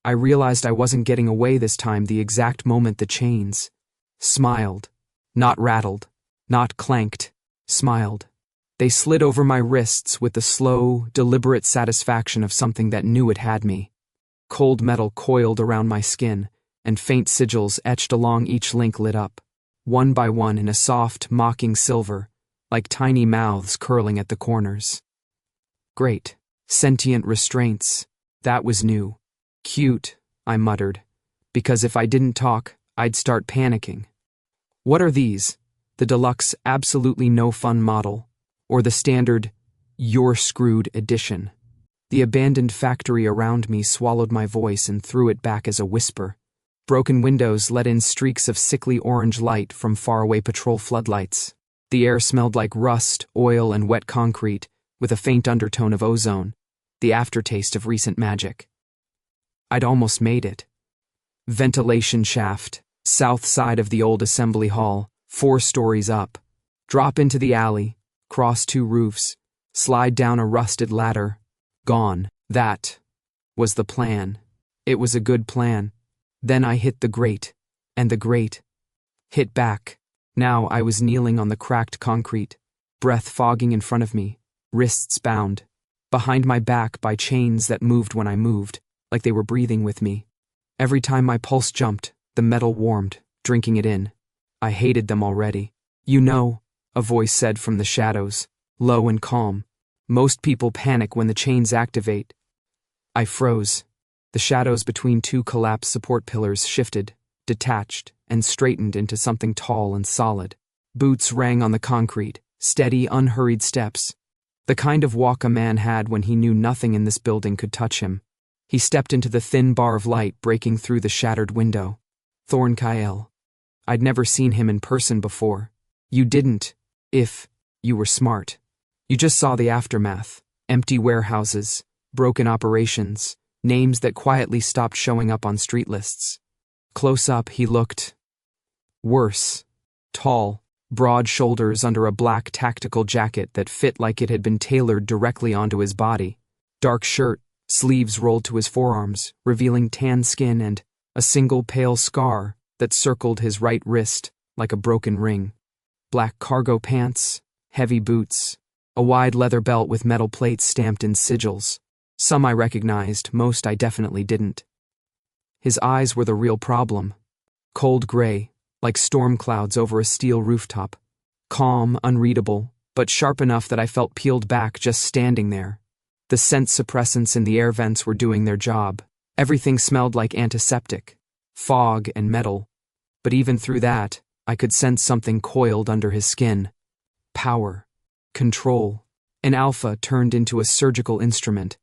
I realized I wasn't getting away this time the exact moment the chains smiled. Not rattled, not clanked, smiled. They slid over my wrists with the slow, deliberate satisfaction of something that knew it had me. Cold metal coiled around my skin, and faint sigils etched along each link lit up, one by one in a soft, mocking silver, like tiny mouths curling at the corners. Great. Sentient restraints. That was new. Cute, I muttered, because if I didn't talk, I'd start panicking. What are these? The deluxe absolutely no fun model, or the standard you're screwed edition? The abandoned factory around me swallowed my voice and threw it back as a whisper. Broken windows let in streaks of sickly orange light from faraway patrol floodlights. The air smelled like rust, oil, and wet concrete, with a faint undertone of ozone, the aftertaste of recent magic. I'd almost made it. Ventilation shaft, south side of the old assembly hall, 4 stories up. Drop into the alley, cross 2 roofs, slide down a rusted ladder. Gone. That was the plan. It was a good plan. Then I hit the grate, and the grate hit back. Now I was kneeling on the cracked concrete, breath fogging in front of me, wrists bound, behind my back by chains that moved when I moved, like they were breathing with me. Every time my pulse jumped, the metal warmed, drinking it in. I hated them already. You know, a voice said from the shadows, low and calm. Most people panic when the chains activate. I froze. The shadows between 2 collapsed support pillars shifted, detached, and straightened into something tall and solid. Boots rang on the concrete, steady, unhurried steps. The kind of walk a man had when he knew nothing in this building could touch him. He stepped into the thin bar of light breaking through the shattered window. Thorn. I'd never seen him in person before. You didn't, if you were smart. You just saw the aftermath, empty warehouses, broken operations, names that quietly stopped showing up on street lists. Close up, he looked worse. Tall, broad shoulders under a black tactical jacket that fit like it had been tailored directly onto his body. Dark shirt, sleeves rolled to his forearms, revealing tan skin and a single pale scar that circled his right wrist like a broken ring. Black cargo pants, heavy boots, a wide leather belt with metal plates stamped in sigils. Some I recognized, most I definitely didn't. His eyes were the real problem. Cold gray, like storm clouds over a steel rooftop. Calm, unreadable, but sharp enough that I felt peeled back just standing there. The scent suppressants in the air vents were doing their job. Everything smelled like antiseptic, fog and metal. But even through that, I could sense something coiled under his skin. Power. Control. An alpha turned into a surgical instrument.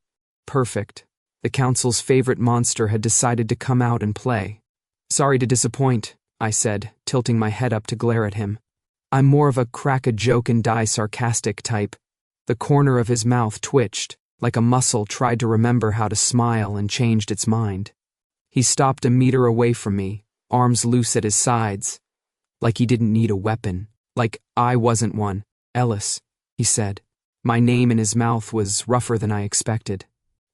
Perfect. The council's favorite monster had decided to come out and play. Sorry to disappoint, I said, tilting my head up to glare at him. I'm more of a crack a joke and die sarcastic type. The corner of his mouth twitched, like a muscle tried to remember how to smile and changed its mind. He stopped a meter away from me, arms loose at his sides. Like he didn't need a weapon. Like I wasn't one. Ellis, he said. My name in his mouth was rougher than I expected.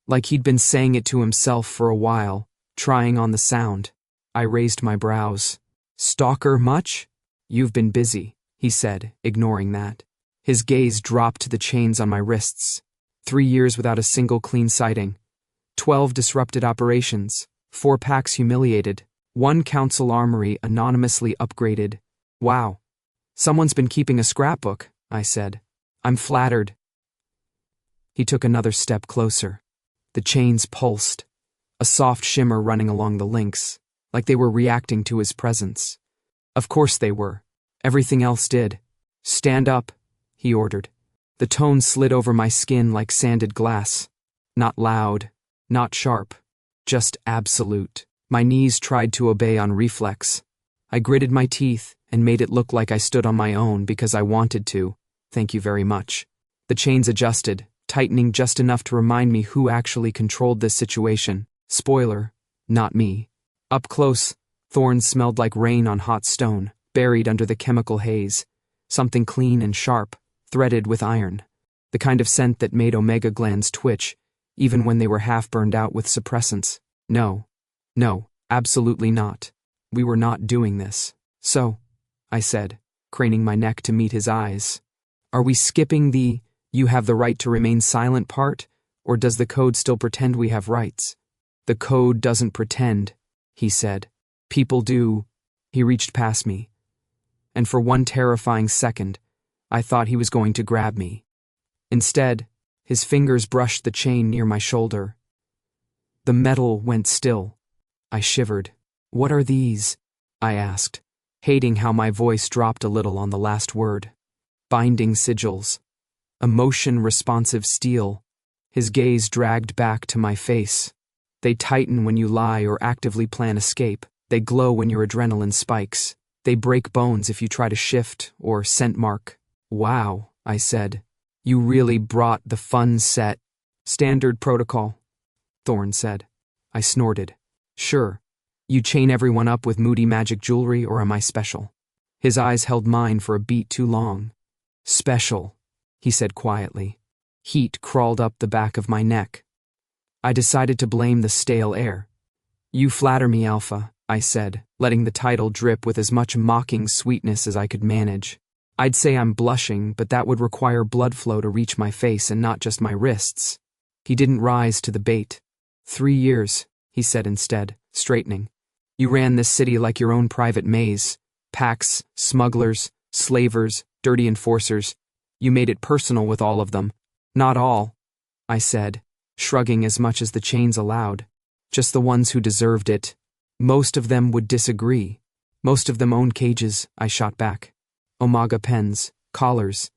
Like he'd been saying it to himself for a while, trying on the sound. I raised my brows. Stalker much? You've been busy, he said, ignoring that. His gaze dropped to the chains on my wrists. 3 years without a single clean sighting. 12 disrupted operations. 4 packs humiliated. 1 council armory anonymously upgraded. Wow. Someone's been keeping a scrapbook, I said. I'm flattered. He took another step closer. The chains pulsed, a soft shimmer running along the links, like they were reacting to his presence. Of course they were. Everything else did. Stand up, he ordered. The tone slid over my skin like sanded glass. Not loud, not sharp, just absolute. My knees tried to obey on reflex. I gritted my teeth and made it look like I stood on my own because I wanted to. Thank you very much. The chains adjusted, tightening just enough to remind me who actually controlled this situation. Spoiler, not me. Up close, Thorn smelled like rain on hot stone, buried under the chemical haze. Something clean and sharp, threaded with iron. The kind of scent that made omega glands twitch, even when they were half burned out with suppressants. No, No, absolutely not. We were not doing this. So, I said, craning my neck to meet his eyes. Are we skipping the "you have the right to remain silent" part, or does the code still pretend we have rights? The code doesn't pretend, he said. People do. He reached past me. And for one terrifying second, I thought he was going to grab me. Instead, his fingers brushed the chain near my shoulder. The metal went still. I shivered. What are these? I asked, hating how my voice dropped a little on the last word. Binding sigils. Emotion-responsive steel. His gaze dragged back to my face. They tighten when you lie or actively plan escape. They glow when your adrenaline spikes. They break bones if you try to shift or scent mark. Wow, I said. You really brought the fun set. Standard protocol, Thorn said. I snorted. Sure. You chain everyone up with moody magic jewelry, or am I special? His eyes held mine for a beat too long. Special, he said quietly. Heat crawled up the back of my neck. I decided to blame the stale air. You flatter me, Alpha, I said, letting the title drip with as much mocking sweetness as I could manage. I'd say I'm blushing, but that would require blood flow to reach my face and not just my wrists. He didn't rise to the bait. 3 years, he said instead, straightening. You ran this city like your own private maze. Packs, smugglers, slavers, dirty enforcers. You made it personal with all of them. Not all, I said, shrugging as much as the chains allowed. Just the ones who deserved it. Most of them would disagree. Most of them own cages, I shot back. Omega pens, collars.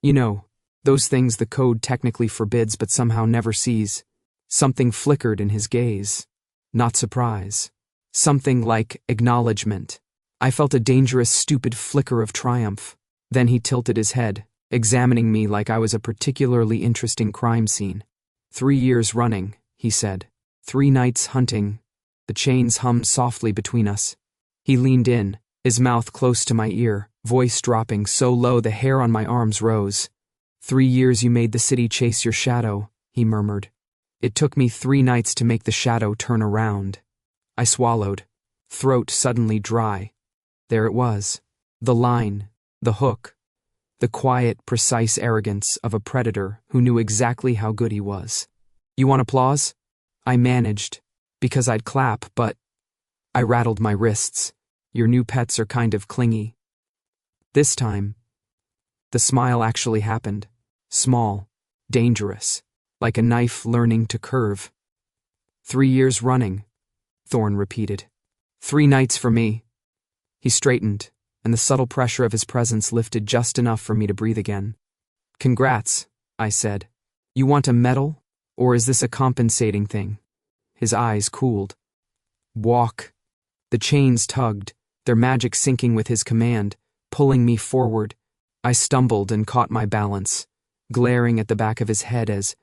You know, those things the code technically forbids but somehow never sees. Something flickered in his gaze. Not surprise. Something like acknowledgement. I felt a dangerous, stupid flicker of triumph. Then he tilted his head, examining me like I was a particularly interesting crime scene. 3 years running, he said. 3 nights hunting. The chains hummed softly between us. He leaned in, his mouth close to my ear, voice dropping so low the hair on my arms rose. 3 years you made the city chase your shadow, he murmured. It took me 3 nights to make the shadow turn around. I swallowed, throat suddenly dry. There it was. The line, the hook. The quiet, precise arrogance of a predator who knew exactly how good he was. You want applause? I managed, because I'd clap, but I rattled my wrists. Your new pets are kind of clingy. This time, the smile actually happened. Small, dangerous, like a knife learning to curve. 3 years running, Thorn repeated. 3 nights for me. He straightened, and the subtle pressure of his presence lifted just enough for me to breathe again. Congrats, I said. You want a medal, or is this a compensating thing? His eyes cooled. Walk. The chains tugged, their magic syncing with his command, pulling me forward. I stumbled and caught my balance, glaring at the back of his head as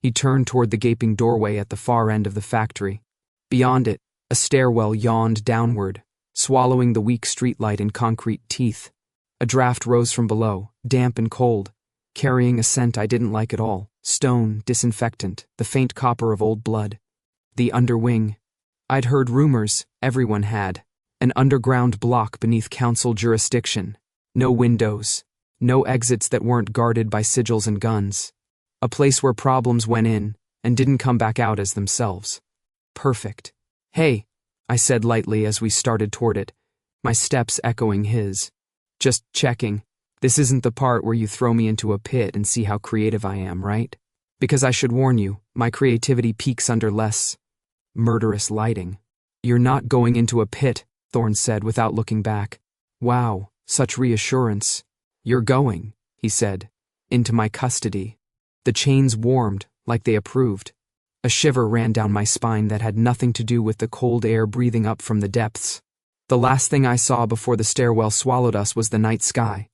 he turned toward the gaping doorway at the far end of the factory. Beyond it, a stairwell yawned downward, swallowing the weak streetlight in concrete teeth. A draft rose from below, damp and cold, carrying a scent I didn't like at all. Stone, disinfectant, the faint copper of old blood. The underwing. I'd heard rumors, everyone had. An underground block beneath council jurisdiction. No windows. No exits that weren't guarded by sigils and guns. A place where problems went in and didn't come back out as themselves. Perfect. Hey, I said lightly as we started toward it, my steps echoing his. Just checking. This isn't the part where you throw me into a pit and see how creative I am, right? Because I should warn you, my creativity peaks under less murderous lighting. You're not going into a pit, Thorn said without looking back. Wow, such reassurance. You're going, he said, into my custody. The chains warmed, like they approved. A shiver ran down my spine that had nothing to do with the cold air breathing up from the depths. The last thing I saw before the stairwell swallowed us was the night sky.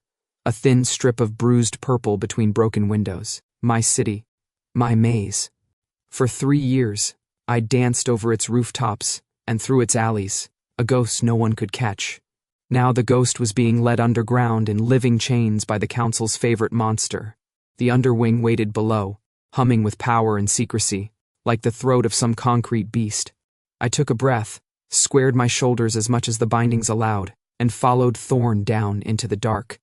A thin strip of bruised purple between broken windows. My city. My maze. For 3 years, I danced over its rooftops and through its alleys, a ghost no one could catch. Now the ghost was being led underground in living chains by the council's favorite monster. The underwing waited below, humming with power and secrecy, like the throat of some concrete beast. I took a breath, squared my shoulders as much as the bindings allowed, and followed Thorn down into the dark.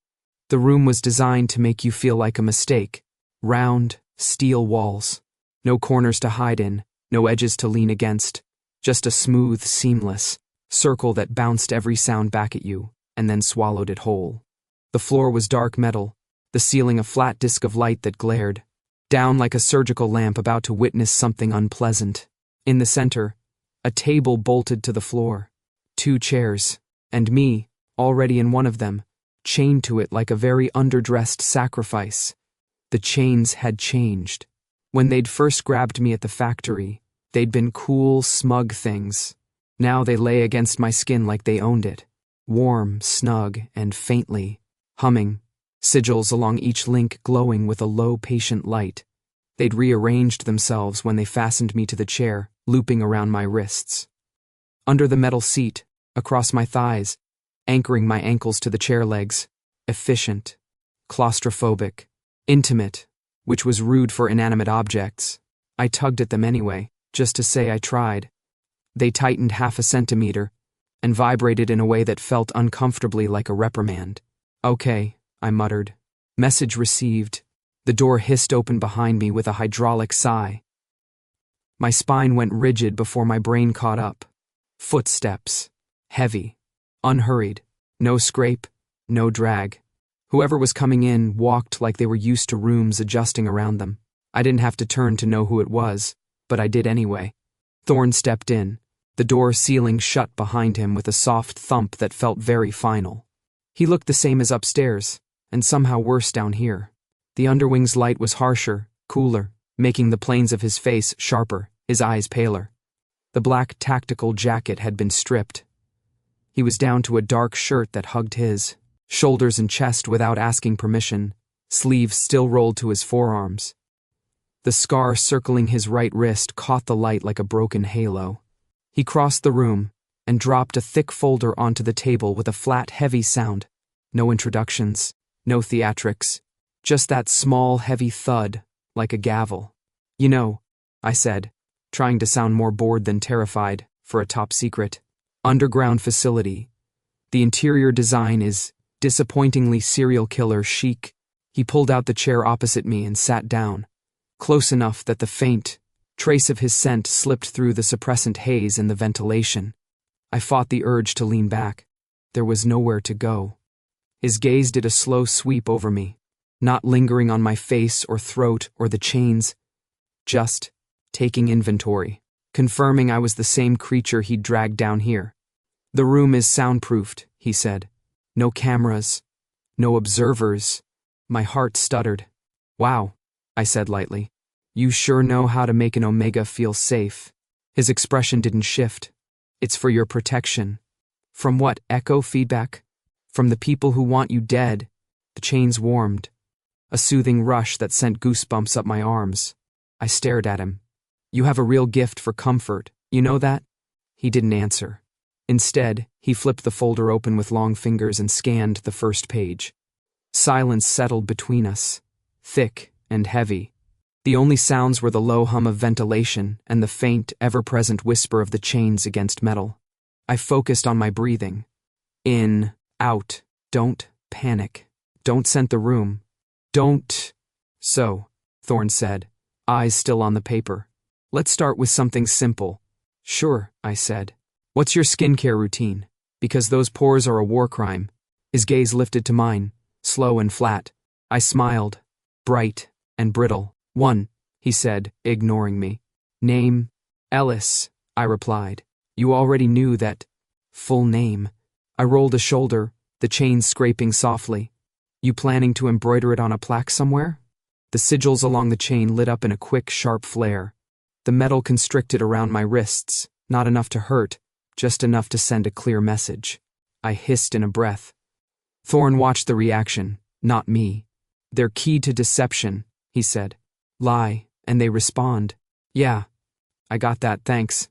The room was designed to make you feel like a mistake. Round, steel walls. No corners to hide in, no edges to lean against. Just a smooth, seamless circle that bounced every sound back at you, and then swallowed it whole. The floor was dark metal, the ceiling a flat disk of light that glared down like a surgical lamp about to witness something unpleasant. In the center, a table bolted to the floor. 2 chairs, and me, already in one of them, chained to it like a very underdressed sacrifice. The chains had changed. When they'd first grabbed me at the factory, they'd been cool, smug things. Now they lay against my skin like they owned it. Warm, snug, and faintly humming. Sigils along each link glowing with a low, patient light. They'd rearranged themselves when they fastened me to the chair, looping around my wrists. Under the metal seat, across my thighs, anchoring my ankles to the chair legs. Efficient. Claustrophobic. Intimate, which was rude for inanimate objects. I tugged at them anyway, just to say I tried. They tightened 0.5 centimeter, and vibrated in a way that felt uncomfortably like a reprimand. Okay, I muttered. Message received. The door hissed open behind me with a hydraulic sigh. My spine went rigid before my brain caught up. Footsteps. Heavy. Unhurried. No scrape. No drag. Whoever was coming in walked like they were used to rooms adjusting around them. I didn't have to turn to know who it was, but I did anyway. Thorn stepped in, the door sealing shut behind him with a soft thump that felt very final. He looked the same as upstairs, and somehow worse down here. The underwing's light was harsher, cooler, making the planes of his face sharper, his eyes paler. The black tactical jacket had been stripped. He was down to a dark shirt that hugged his shoulders and chest without asking permission, sleeves still rolled to his forearms. The scar circling his right wrist caught the light like a broken halo. He crossed the room and dropped a thick folder onto the table with a flat, heavy sound. No introductions, no theatrics, just that small, heavy thud, like a gavel. You know, I said, trying to sound more bored than terrified, for a top-secret underground facility. The interior design is disappointingly serial killer chic. He pulled out the chair opposite me and sat down, close enough that the faint trace of his scent slipped through the suppressant haze in the ventilation. I fought the urge to lean back. There was nowhere to go. His gaze did a slow sweep over me, not lingering on my face or throat or the chains, just taking inventory, confirming I was the same creature he'd dragged down here. The room is soundproofed, he said. No cameras, no observers. My heart stuttered. Wow, I said lightly. You sure know how to make an Omega feel safe. His expression didn't shift. It's for your protection. From what, echo feedback? From the people who want you dead. The chains warmed. A soothing rush that sent goosebumps up my arms. I stared at him. You have a real gift for comfort, you know that? He didn't answer. Instead, he flipped the folder open with long fingers and scanned the first page. Silence settled between us, thick and heavy. The only sounds were the low hum of ventilation and the faint, ever-present whisper of the chains against metal. I focused on my breathing. In, out, don't panic. Don't scent the room. Don't. So, Thorn said, eyes still on the paper. Let's start with something simple. Sure, I said. What's your skincare routine? Because those pores are a war crime. His gaze lifted to mine, slow and flat. I smiled, bright and brittle. One, he said, ignoring me. Name? Ellis, I replied. You already knew that. Full name. I rolled a shoulder, the chain scraping softly. You planning to embroider it on a plaque somewhere? The sigils along the chain lit up in a quick, sharp flare. The metal constricted around my wrists, not enough to hurt, just enough to send a clear message. I hissed in a breath. Thorn watched the reaction, not me. They're key to deception, he said. Lie, and they respond. Yeah, I got that, thanks,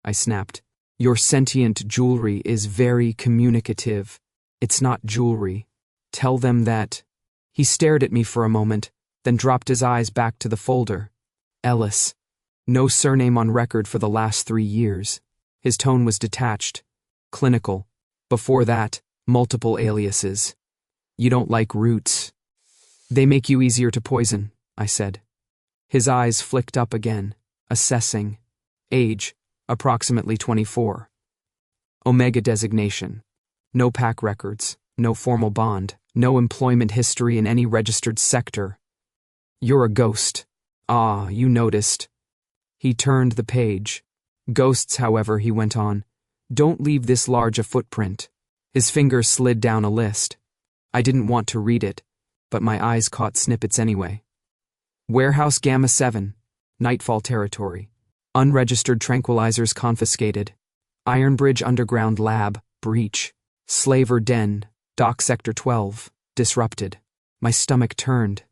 I snapped. Your sentient jewelry is very communicative. It's not jewelry. Tell them that. He stared at me for a moment, then dropped his eyes back to the folder. Ellis. No surname on record for the last 3 years. His tone was detached, clinical. Before that, multiple aliases. You don't like roots. They make you easier to poison, I said. His eyes flicked up again, assessing. Age, approximately 24. Omega designation. No pack records, no formal bond, no employment history in any registered sector. You're a ghost. Ah, you noticed. He turned the page. Ghosts, however, he went on, don't leave this large a footprint. His finger slid down a list. I didn't want to read it, but my eyes caught snippets anyway. Warehouse Gamma 7, Nightfall Territory. Unregistered tranquilizers confiscated. Ironbridge Underground Lab, breach. Slaver Den, Dock Sector 12, disrupted. My stomach turned.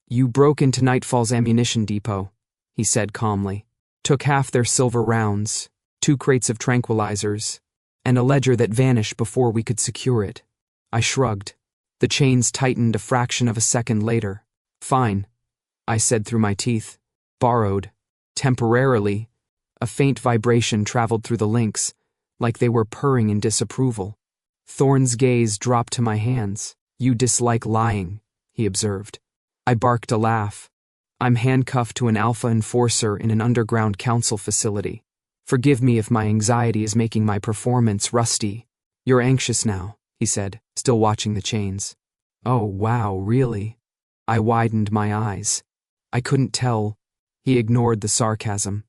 You broke into Nightfall's ammunition depot, he said calmly. Took half their silver rounds, 2 crates of tranquilizers, and a ledger that vanished before we could secure it. I shrugged. The chains tightened a fraction of a second later. Fine, I said through my teeth. Borrowed. Temporarily. A faint vibration traveled through the links, like they were purring in disapproval. Thorn's gaze dropped to my hands. You dislike lying, he observed. I barked a laugh. I'm handcuffed to an alpha enforcer in an underground council facility. Forgive me if my anxiety is making my performance rusty. You're anxious now, he said, still watching the chains. Oh, wow, really? I widened my eyes. I couldn't tell. He ignored the sarcasm.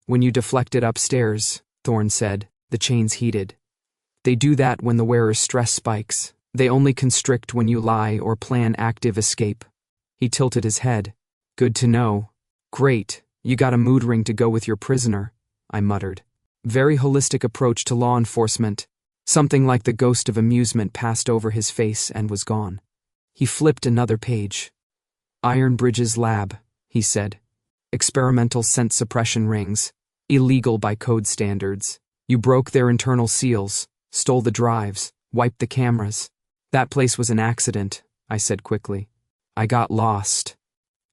When you deflected upstairs, Thorn said, the chains heated. They do that when the wearer's stress spikes. They only constrict when you lie or plan active escape. He tilted his head. Good to know. Great, you got a mood ring to go with your prisoner, I muttered. Very holistic approach to law enforcement. Something like the ghost of amusement passed over his face and was gone. He flipped another page. Ironbridge's lab, he said. Experimental scent suppression rings. Illegal by code standards. You broke their internal seals, stole the drives, wiped the cameras. That place was an accident, I said quickly. I got lost.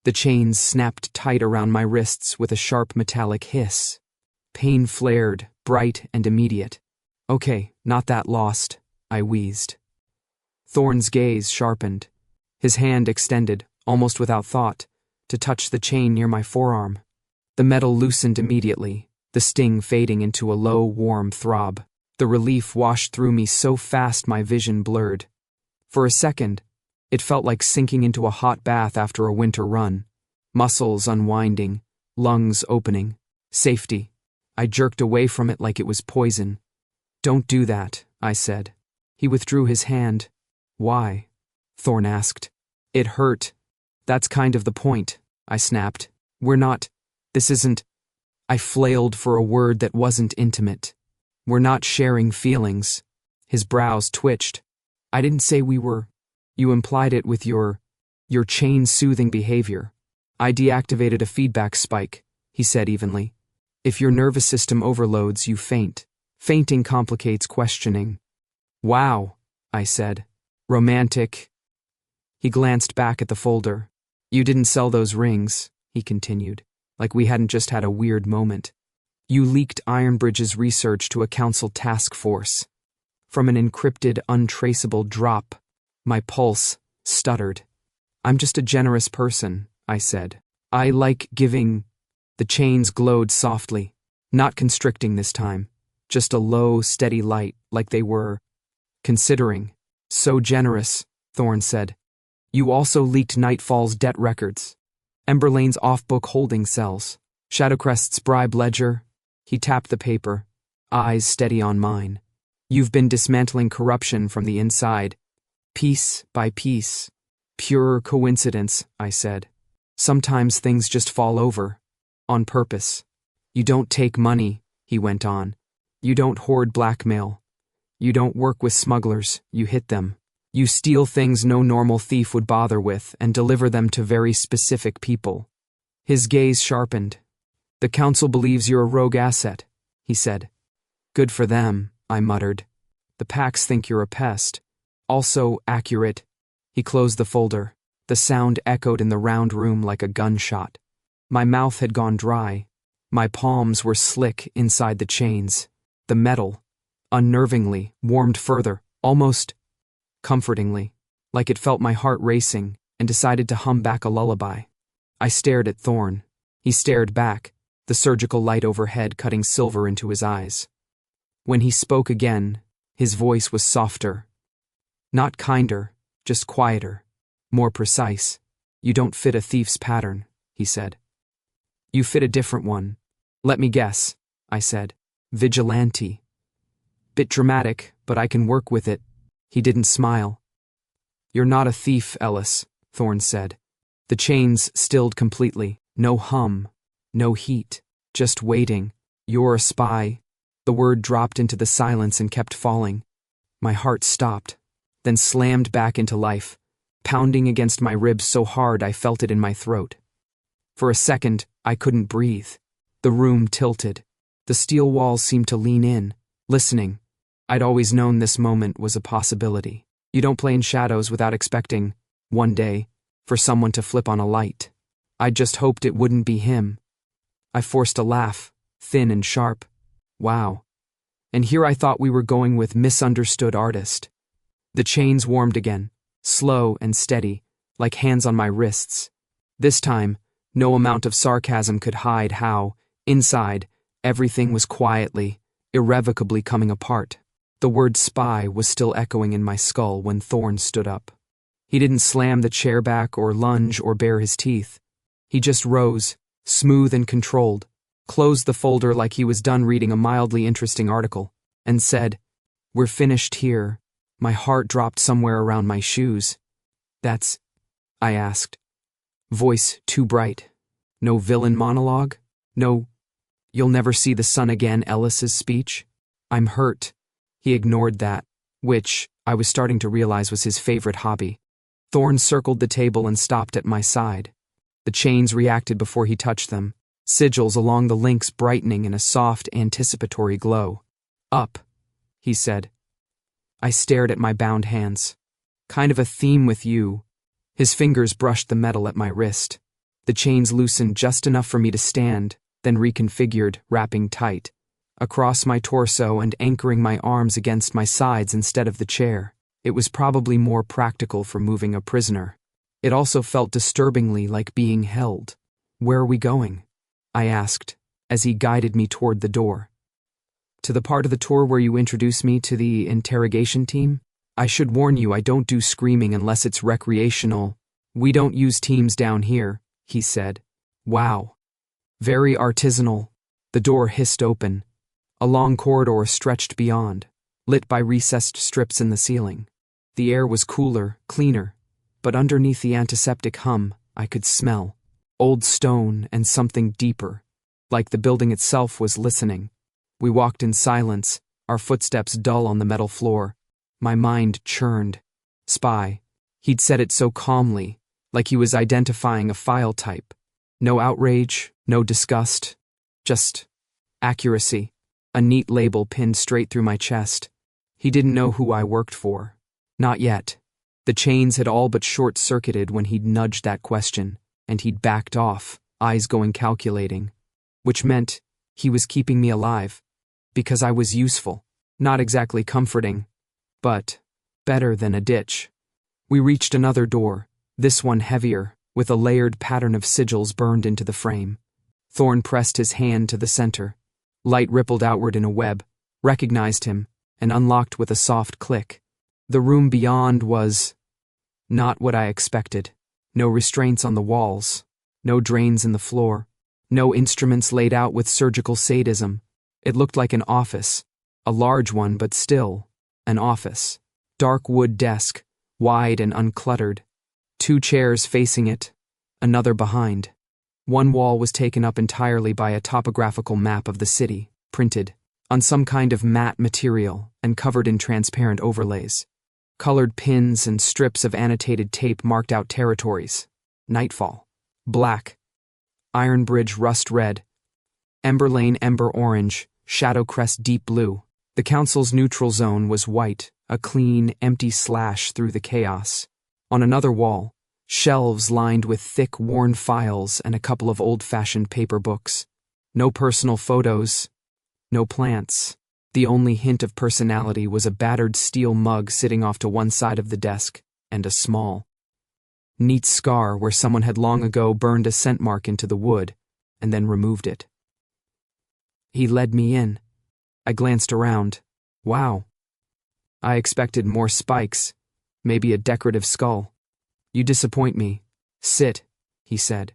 The chains snapped tight around my wrists with a sharp metallic hiss. Pain flared, bright and immediate. Okay, not that lost, I wheezed. Thorn's gaze sharpened. His hand extended, almost without thought, to touch the chain near my forearm. The metal loosened immediately, the sting fading into a low, warm throb. The relief washed through me so fast my vision blurred. For a second, it felt like sinking into a hot bath after a winter run. Muscles unwinding, lungs opening. Safety. I jerked away from it like it was poison. Don't do that, I said. He withdrew his hand. Why? Thorn asked. It hurt. That's kind of the point, I snapped. This isn't. I flailed for a word that wasn't intimate. We're not sharing feelings. His brows twitched. I didn't say we were. You implied it with your chain-soothing behavior. I deactivated a feedback spike, he said evenly. If your nervous system overloads, you faint. Fainting complicates questioning. Wow, I said. Romantic. He glanced back at the folder. You didn't sell those rings, he continued, like we hadn't just had a weird moment. You leaked Ironbridge's research to a council task force. From an encrypted, untraceable drop. My pulse stuttered. I'm just a generous person, I said. I like giving. The chains glowed softly, not constricting this time, just a low, steady light like they were considering. So generous, Thorn said. You also leaked Nightfall's debt records. Emberlane's off-book holding cells. Shadowcrest's bribe ledger. He tapped the paper, eyes steady on mine. You've been dismantling corruption from the inside. Piece by piece. Pure coincidence, I said. Sometimes things just fall over. On purpose. You don't take money, he went on. You don't hoard blackmail. You don't work with smugglers, you hit them. You steal things no normal thief would bother with and deliver them to very specific people. His gaze sharpened. The council believes you're a rogue asset, he said. Good for them, I muttered. The packs think you're a pest. Also accurate. He closed the folder. The sound echoed in the round room like a gunshot. My mouth had gone dry. My palms were slick inside the chains. The metal, unnervingly, warmed further, almost comfortingly, like it felt my heart racing, and decided to hum back a lullaby. I stared at Thorn. He stared back, the surgical light overhead cutting silver into his eyes. When he spoke again, his voice was softer. Not kinder, just quieter, more precise. "You don't fit a thief's pattern," he said. "You fit a different one." "Let me guess," I said. "Vigilante." "Bit dramatic, but I can work with it." He didn't smile. "You're not a thief, Ellis," Thorn said. The chains stilled completely. No hum, no heat, just waiting. "You're a spy." The word dropped into the silence and kept falling. My heart stopped, then slammed back into life, pounding against my ribs so hard I felt it in my throat. For a second, I couldn't breathe. The room tilted. The steel walls seemed to lean in, listening. I'd always known this moment was a possibility. You don't play in shadows without expecting, one day, for someone to flip on a light. I just hoped it wouldn't be him. I forced a laugh, thin and sharp. Wow. And here I thought we were going with misunderstood artist. The chains warmed again, slow and steady, like hands on my wrists. This time, no amount of sarcasm could hide how, inside, everything was quietly, irrevocably coming apart. The word spy was still echoing in my skull when Thorn stood up. He didn't slam the chair back or lunge or bare his teeth. He just rose, smooth and controlled, closed the folder like he was done reading a mildly interesting article, and said, "We're finished here." My heart dropped somewhere around my shoes. "That's," I asked. Voice too bright. No villain monologue? No, "You'll never see the sun again," Ellis's speech? "I'm hurt." He ignored that, which, I was starting to realize was his favorite hobby. Thorn circled the table and stopped at my side. The chains reacted before he touched them, sigils along the links brightening in a soft, anticipatory glow. "Up," he said. I stared at my bound hands. "Kind of a theme with you." His fingers brushed the metal at my wrist. The chains loosened just enough for me to stand, then reconfigured, wrapping tight, across my torso and anchoring my arms against my sides instead of the chair. It was probably more practical for moving a prisoner. It also felt disturbingly like being held. "Where are we going?" I asked, as he guided me toward the door. "To the part of the tour where you introduce me to the interrogation team? I should warn you, I don't do screaming unless it's recreational. We don't use teams down here," he said. "Wow. Very artisanal." The door hissed open. A long corridor stretched beyond, lit by recessed strips in the ceiling. The air was cooler, cleaner, but underneath the antiseptic hum, I could smell old stone and something deeper, like the building itself was listening. We walked in silence, our footsteps dull on the metal floor. My mind churned. Spy. He'd said it so calmly, like he was identifying a file type. No outrage, no disgust, just accuracy. A neat label pinned straight through my chest. He didn't know who I worked for. Not yet. The chains had all but short-circuited when he'd nudged that question, and he'd backed off, eyes going calculating. Which meant he was keeping me alive. Because I was useful. Not exactly comforting, but better than a ditch. We reached another door, this one heavier, with a layered pattern of sigils burned into the frame. Thorn pressed his hand to the center. Light rippled outward in a web, recognized him, and unlocked with a soft click. The room beyond was not what I expected. No restraints on the walls, no drains in the floor, no instruments laid out with surgical sadism. It looked like an office, a large one but still an office. Dark wood desk, wide and uncluttered. 2 chairs facing it, another behind. One wall was taken up entirely by a topographical map of the city, printed on some kind of matte material and covered in transparent overlays. Colored pins and strips of annotated tape marked out territories. Nightfall, black. Iron Bridge rust red. Ember Lane ember orange. Shadow Crest deep blue. The council's neutral zone was white, a clean, empty slash through the chaos. On another wall, shelves lined with thick, worn files and a couple of old-fashioned paper books. No personal photos, no plants, The only hint of personality was a battered steel mug sitting off to one side of the desk, and a small, neat scar where someone had long ago burned a scent mark into the wood, and then removed it. He led me in. I glanced around. Wow. I expected more spikes, maybe a decorative skull. You disappoint me. Sit, he said.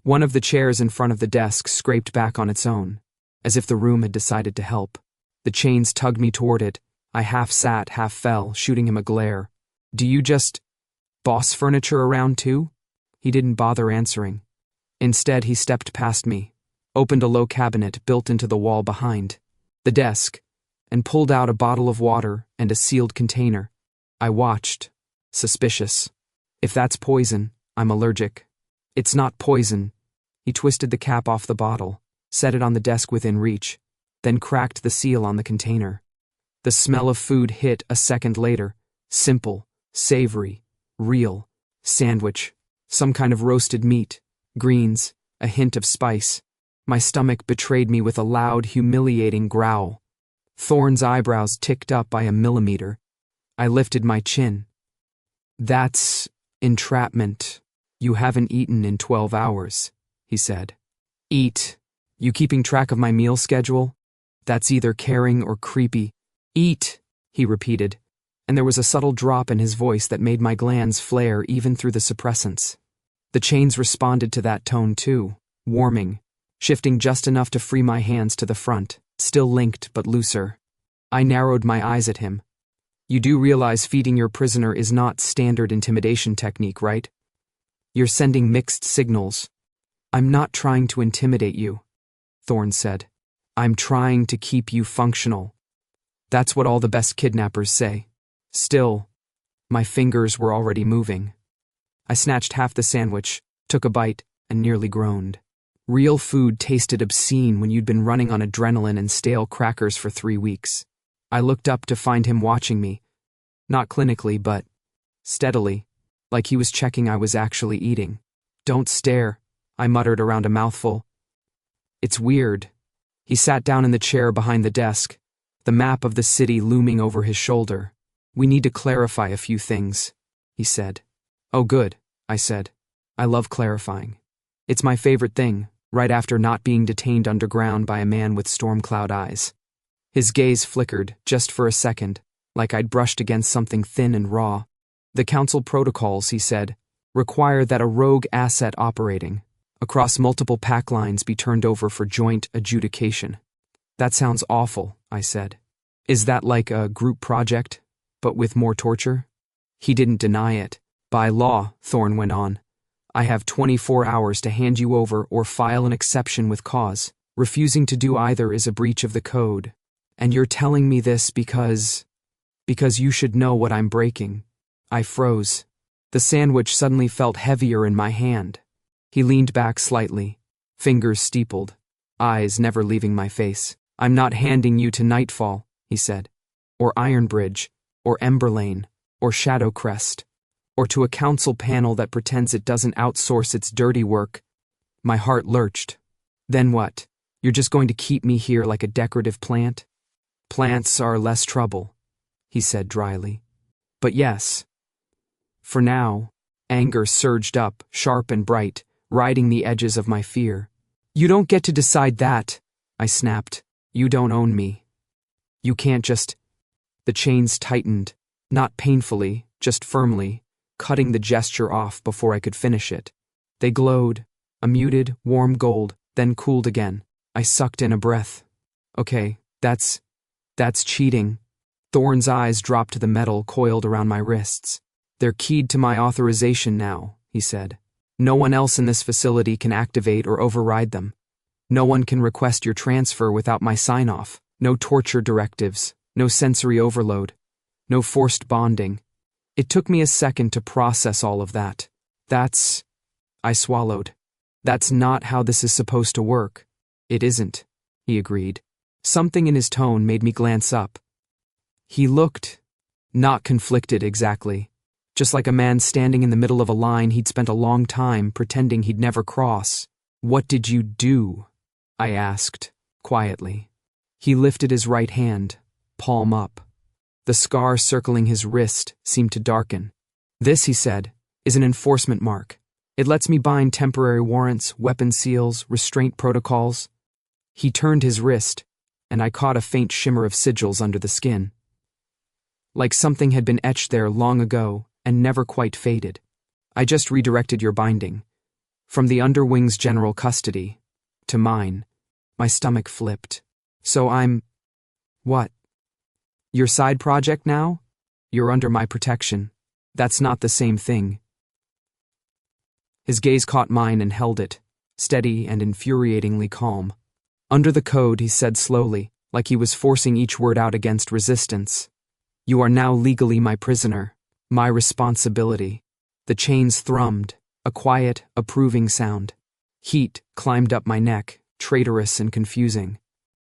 One of the chairs in front of the desk scraped back on its own, as if the room had decided to help. The chains tugged me toward it. I half sat, half fell, shooting him a glare. Do you just boss furniture around too? He didn't bother answering. Instead, he stepped past me, opened a low cabinet built into the wall behind the desk, and pulled out a bottle of water and a sealed container. I watched, suspicious. If that's poison, I'm allergic. It's not poison. He twisted the cap off the bottle, set it on the desk within reach, then cracked the seal on the container. The smell of food hit a second later. Simple, savory, real. Sandwich, some kind of roasted meat, greens, a hint of spice. My stomach betrayed me with a loud, humiliating growl. Thorn's eyebrows ticked up by a millimeter. I lifted my chin. That's entrapment. You haven't eaten in 12 hours, he said. Eat. You keeping track of my meal schedule? That's either caring or creepy. Eat, he repeated, and there was a subtle drop in his voice that made my glands flare even through the suppressants. The chains responded to that tone too, warming, shifting just enough to free my hands to the front, still linked but looser. I narrowed my eyes at him. You do realize feeding your prisoner is not standard intimidation technique, right? You're sending mixed signals. I'm not trying to intimidate you, Thorn said. I'm trying to keep you functional. That's what all the best kidnappers say. Still, my fingers were already moving. I snatched half the sandwich, took a bite, and nearly groaned. Real food tasted obscene when you'd been running on adrenaline and stale crackers for 3 weeks. I looked up to find him watching me. Not clinically, but steadily, like he was checking I was actually eating. Don't stare, I muttered around a mouthful. It's weird. He sat down in the chair behind the desk, the map of the city looming over his shoulder. We need to clarify a few things, he said. Oh good, I said. I love clarifying. It's my favorite thing, right after not being detained underground by a man with storm cloud eyes. His gaze flickered, just for a second, like I'd brushed against something thin and raw. The council protocols, he said, require that a rogue asset operating across multiple pack lines be turned over for joint adjudication. That sounds awful, I said. Is that like a group project, but with more torture? He didn't deny it. By law, Thorn went on, I have 24 hours to hand you over or file an exception with cause. Refusing to do either is a breach of the code. And you're telling me this because you should know what I'm breaking. I froze. The sandwich suddenly felt heavier in my hand. He leaned back slightly, fingers steepled, eyes never leaving my face. I'm not handing you to Nightfall, he said, or Iron Bridge, or Ember Lane, or Shadow Crest, or to a council panel that pretends it doesn't outsource its dirty work. My heart lurched. Then what? You're just going to keep me here like a decorative plant? Plants are less trouble, he said dryly. But yes. For now, anger surged up, sharp and bright, riding the edges of my fear. You don't get to decide that, I snapped. You don't own me. You can't just... The chains tightened, not painfully, just firmly, cutting the gesture off before I could finish it. They glowed, a muted, warm gold, then cooled again. I sucked in a breath. Okay, that's cheating. Thorn's eyes dropped to the metal coiled around my wrists. They're keyed to my authorization now, he said. No one else in this facility can activate or override them. No one can request your transfer without my sign-off. No torture directives, no sensory overload, no forced bonding. It took me a second to process all of that. I swallowed. That's not how this is supposed to work. It isn't, he agreed. Something in his tone made me glance up. He looked, not conflicted exactly, just like a man standing in the middle of a line he'd spent a long time pretending he'd never cross. What did you do? I asked, quietly. He lifted his right hand, palm up. The scar circling his wrist seemed to darken. This, he said, is an enforcement mark. It lets me bind temporary warrants, weapon seals, restraint protocols. He turned his wrist, and I caught a faint shimmer of sigils under the skin. Like something had been etched there long ago and never quite faded. I just redirected your binding. From the underwing's general custody to mine. My stomach flipped. So I'm… what? Your side project now? You're under my protection. That's not the same thing. His gaze caught mine and held it, steady and infuriatingly calm. Under the code, he said slowly, like he was forcing each word out against resistance. You are now legally my prisoner, my responsibility. The chains thrummed, a quiet, approving sound. Heat climbed up my neck, traitorous and confusing.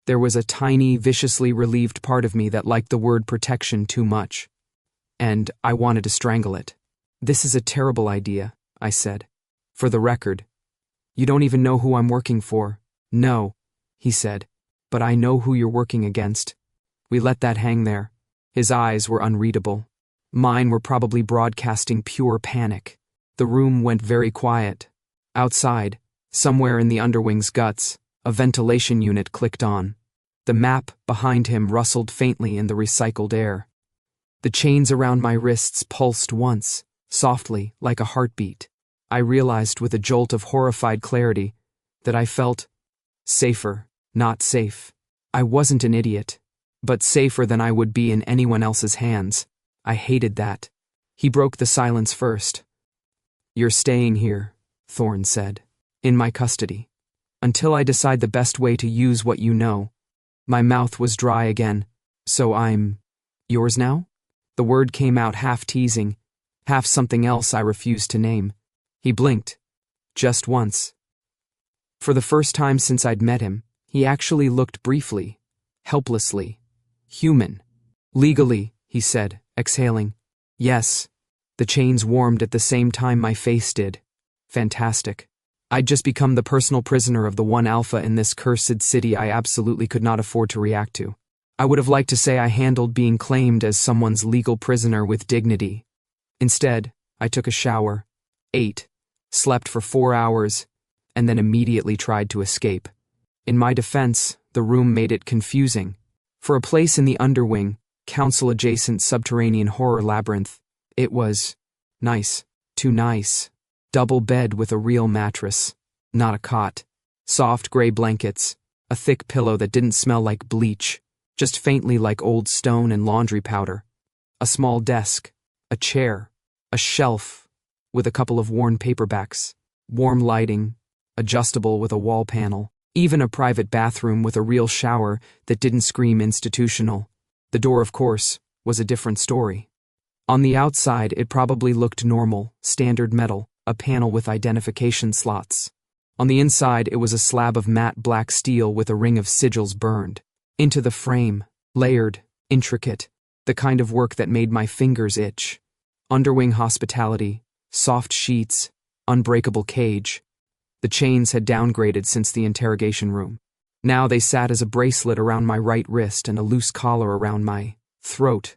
There was a tiny, viciously relieved part of me that liked the word protection too much. And I wanted to strangle it. This is a terrible idea, I said. For the record, you don't even know who I'm working for. No, he said, but I know who you're working against. We let that hang there. His eyes were unreadable. Mine were probably broadcasting pure panic. The room went very quiet. Outside, somewhere in the underwing's guts, a ventilation unit clicked on. The map behind him rustled faintly in the recycled air. The chains around my wrists pulsed once, softly, like a heartbeat. I realized with a jolt of horrified clarity that I felt safer, not safe. I wasn't an idiot, but safer than I would be in anyone else's hands. I hated that. He broke the silence first. You're staying here, Thorn said, in my custody, until I decide the best way to use what you know. My mouth was dry again. So I'm yours now? The word came out half teasing, half something else I refused to name. He blinked. Just once. For the first time since I'd met him, he actually looked briefly, helplessly, human. Legally, he said, exhaling. Yes. The chains warmed at the same time my face did. Fantastic. I'd just become the personal prisoner of the one alpha in this cursed city I absolutely could not afford to react to. I would have liked to say I handled being claimed as someone's legal prisoner with dignity. Instead, I took a shower, ate, slept for 4 hours, and then immediately tried to escape. In my defense, the room made it confusing. For a place in the underwing, council-adjacent subterranean horror labyrinth, it was nice, too nice. Double bed with a real mattress, not a cot. Soft gray blankets, a thick pillow that didn't smell like bleach, just faintly like old stone and laundry powder. A small desk, a chair, a shelf with a couple of worn paperbacks, warm lighting, adjustable with a wall panel, even a private bathroom with a real shower that didn't scream institutional. The door, of course, was a different story. On the outside, it probably looked normal, standard metal, a panel with identification slots. On the inside, it was a slab of matte black steel with a ring of sigils burned into the frame, layered, intricate, the kind of work that made my fingers itch. Underwing hospitality, soft sheets, unbreakable cage. The chains had downgraded since the interrogation room. Now they sat as a bracelet around my right wrist and a loose collar around my throat,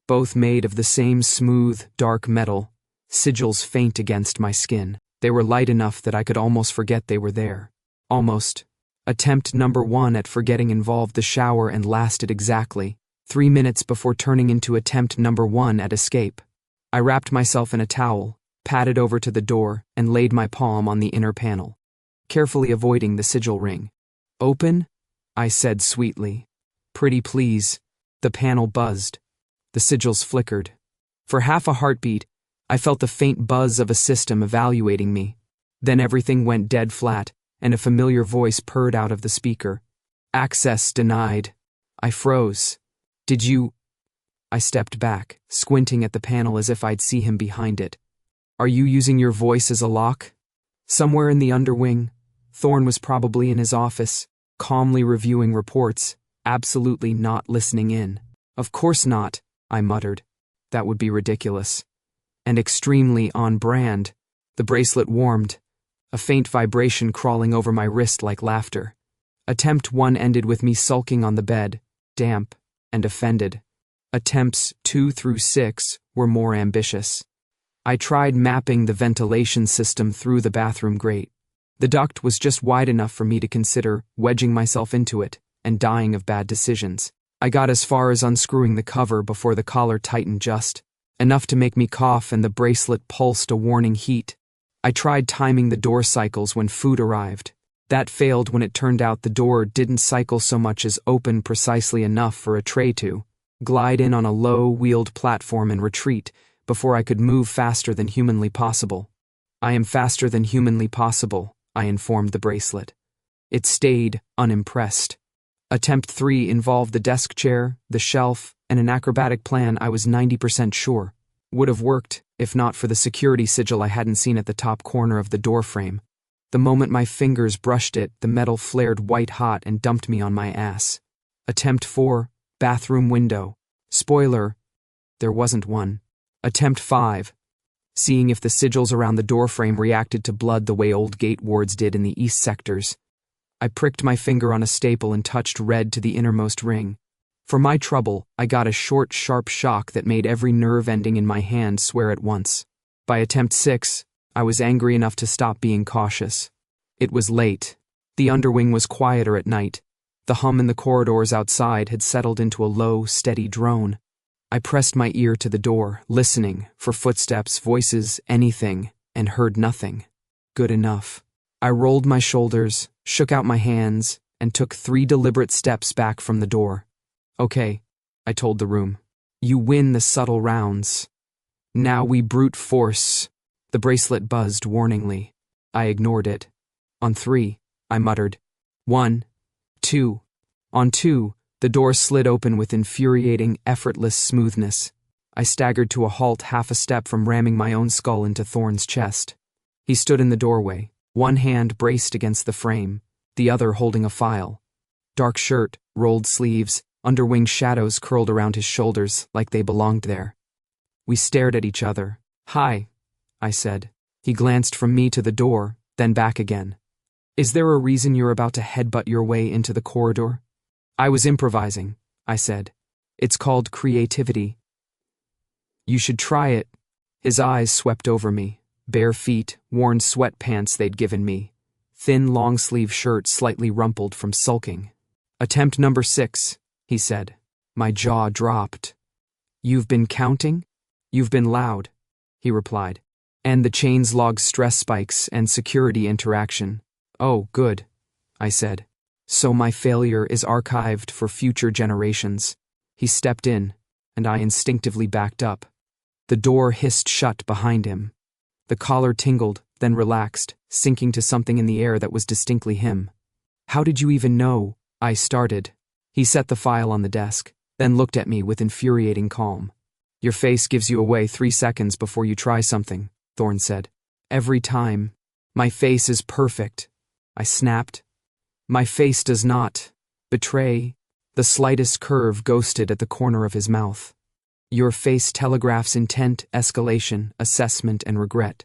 both made of the same smooth, dark metal, sigils faint against my skin. They were light enough that I could almost forget they were there. Almost. Attempt number 1 at forgetting involved the shower and lasted exactly 3 minutes before turning into attempt number 1 at escape. I wrapped myself in a towel, padded over to the door, and laid my palm on the inner panel, carefully avoiding the sigil ring. Open? I said sweetly. Pretty please. The panel buzzed. The sigils flickered. For half a heartbeat, I felt the faint buzz of a system evaluating me. Then everything went dead flat, and a familiar voice purred out of the speaker. Access denied. I froze. Did you… I stepped back, squinting at the panel as if I'd see him behind it. Are you using your voice as a lock? Somewhere in the underwing, Thorn was probably in his office, calmly reviewing reports, absolutely not listening in. Of course not, I muttered. That would be ridiculous. And extremely on brand. The bracelet warmed, a faint vibration crawling over my wrist like laughter. Attempt 1 ended with me sulking on the bed, damp and offended. Attempts 2 through 6 were more ambitious. I tried mapping the ventilation system through the bathroom grate. The duct was just wide enough for me to consider wedging myself into it and dying of bad decisions. I got as far as unscrewing the cover before the collar tightened just enough to make me cough and the bracelet pulsed a warning heat. I tried timing the door cycles when food arrived. That failed when it turned out the door didn't cycle so much as open precisely enough for a tray to glide in on a low-wheeled platform and retreat before I could move faster than humanly possible. I am faster than humanly possible, I informed the bracelet. It stayed unimpressed. Attempt 3 involved the desk chair, the shelf, and an acrobatic plan I was 90% sure would have worked if not for the security sigil I hadn't seen at the top corner of the door frame. The moment my fingers brushed it, the metal flared white hot and dumped me on my ass. Attempt 4, bathroom window. Spoiler, there wasn't one. Attempt 5, seeing if the sigils around the doorframe reacted to blood the way old gate wards did in the east sectors. I pricked my finger on a staple and touched red to the innermost ring. For my trouble, I got a short, sharp shock that made every nerve ending in my hand swear at once. By attempt 6, I was angry enough to stop being cautious. It was late. The underwing was quieter at night. The hum in the corridors outside had settled into a low, steady drone. I pressed my ear to the door, listening for footsteps, voices, anything, and heard nothing. Good enough. I rolled my shoulders, shook out my hands, and took 3 deliberate steps back from the door. Okay, I told the room. You win the subtle rounds. Now we brute force. The bracelet buzzed warningly. I ignored it. On 3, I muttered. 1, 2. On 2, the door slid open with infuriating, effortless smoothness. I staggered to a halt half a step from ramming my own skull into Thorn's chest. He stood in the doorway, one hand braced against the frame, the other holding a file. Dark shirt, rolled sleeves, underwing shadows curled around his shoulders like they belonged there. We stared at each other. Hi, I said. He glanced from me to the door, then back again. Is there a reason you're about to headbutt your way into the corridor? I was improvising, I said. It's called creativity. You should try it. His eyes swept over me. Bare feet, worn sweatpants they'd given me. Thin long-sleeve shirt slightly rumpled from sulking. Attempt number 6, he said. My jaw dropped. You've been counting? You've been loud, he replied. And the chains log stress spikes and security interaction. Oh, good, I said. So my failure is archived for future generations. He stepped in, and I instinctively backed up. The door hissed shut behind him. The collar tingled, then relaxed, sinking to something in the air that was distinctly him. How did you even know? I started. He set the file on the desk, then looked at me with infuriating calm. Your face gives you away 3 seconds before you try something, Thorn said. Every time. My face is perfect, I snapped. My face does not betray. The slightest curve ghosted at the corner of his mouth. Your face telegraphs intent, escalation, assessment, and regret.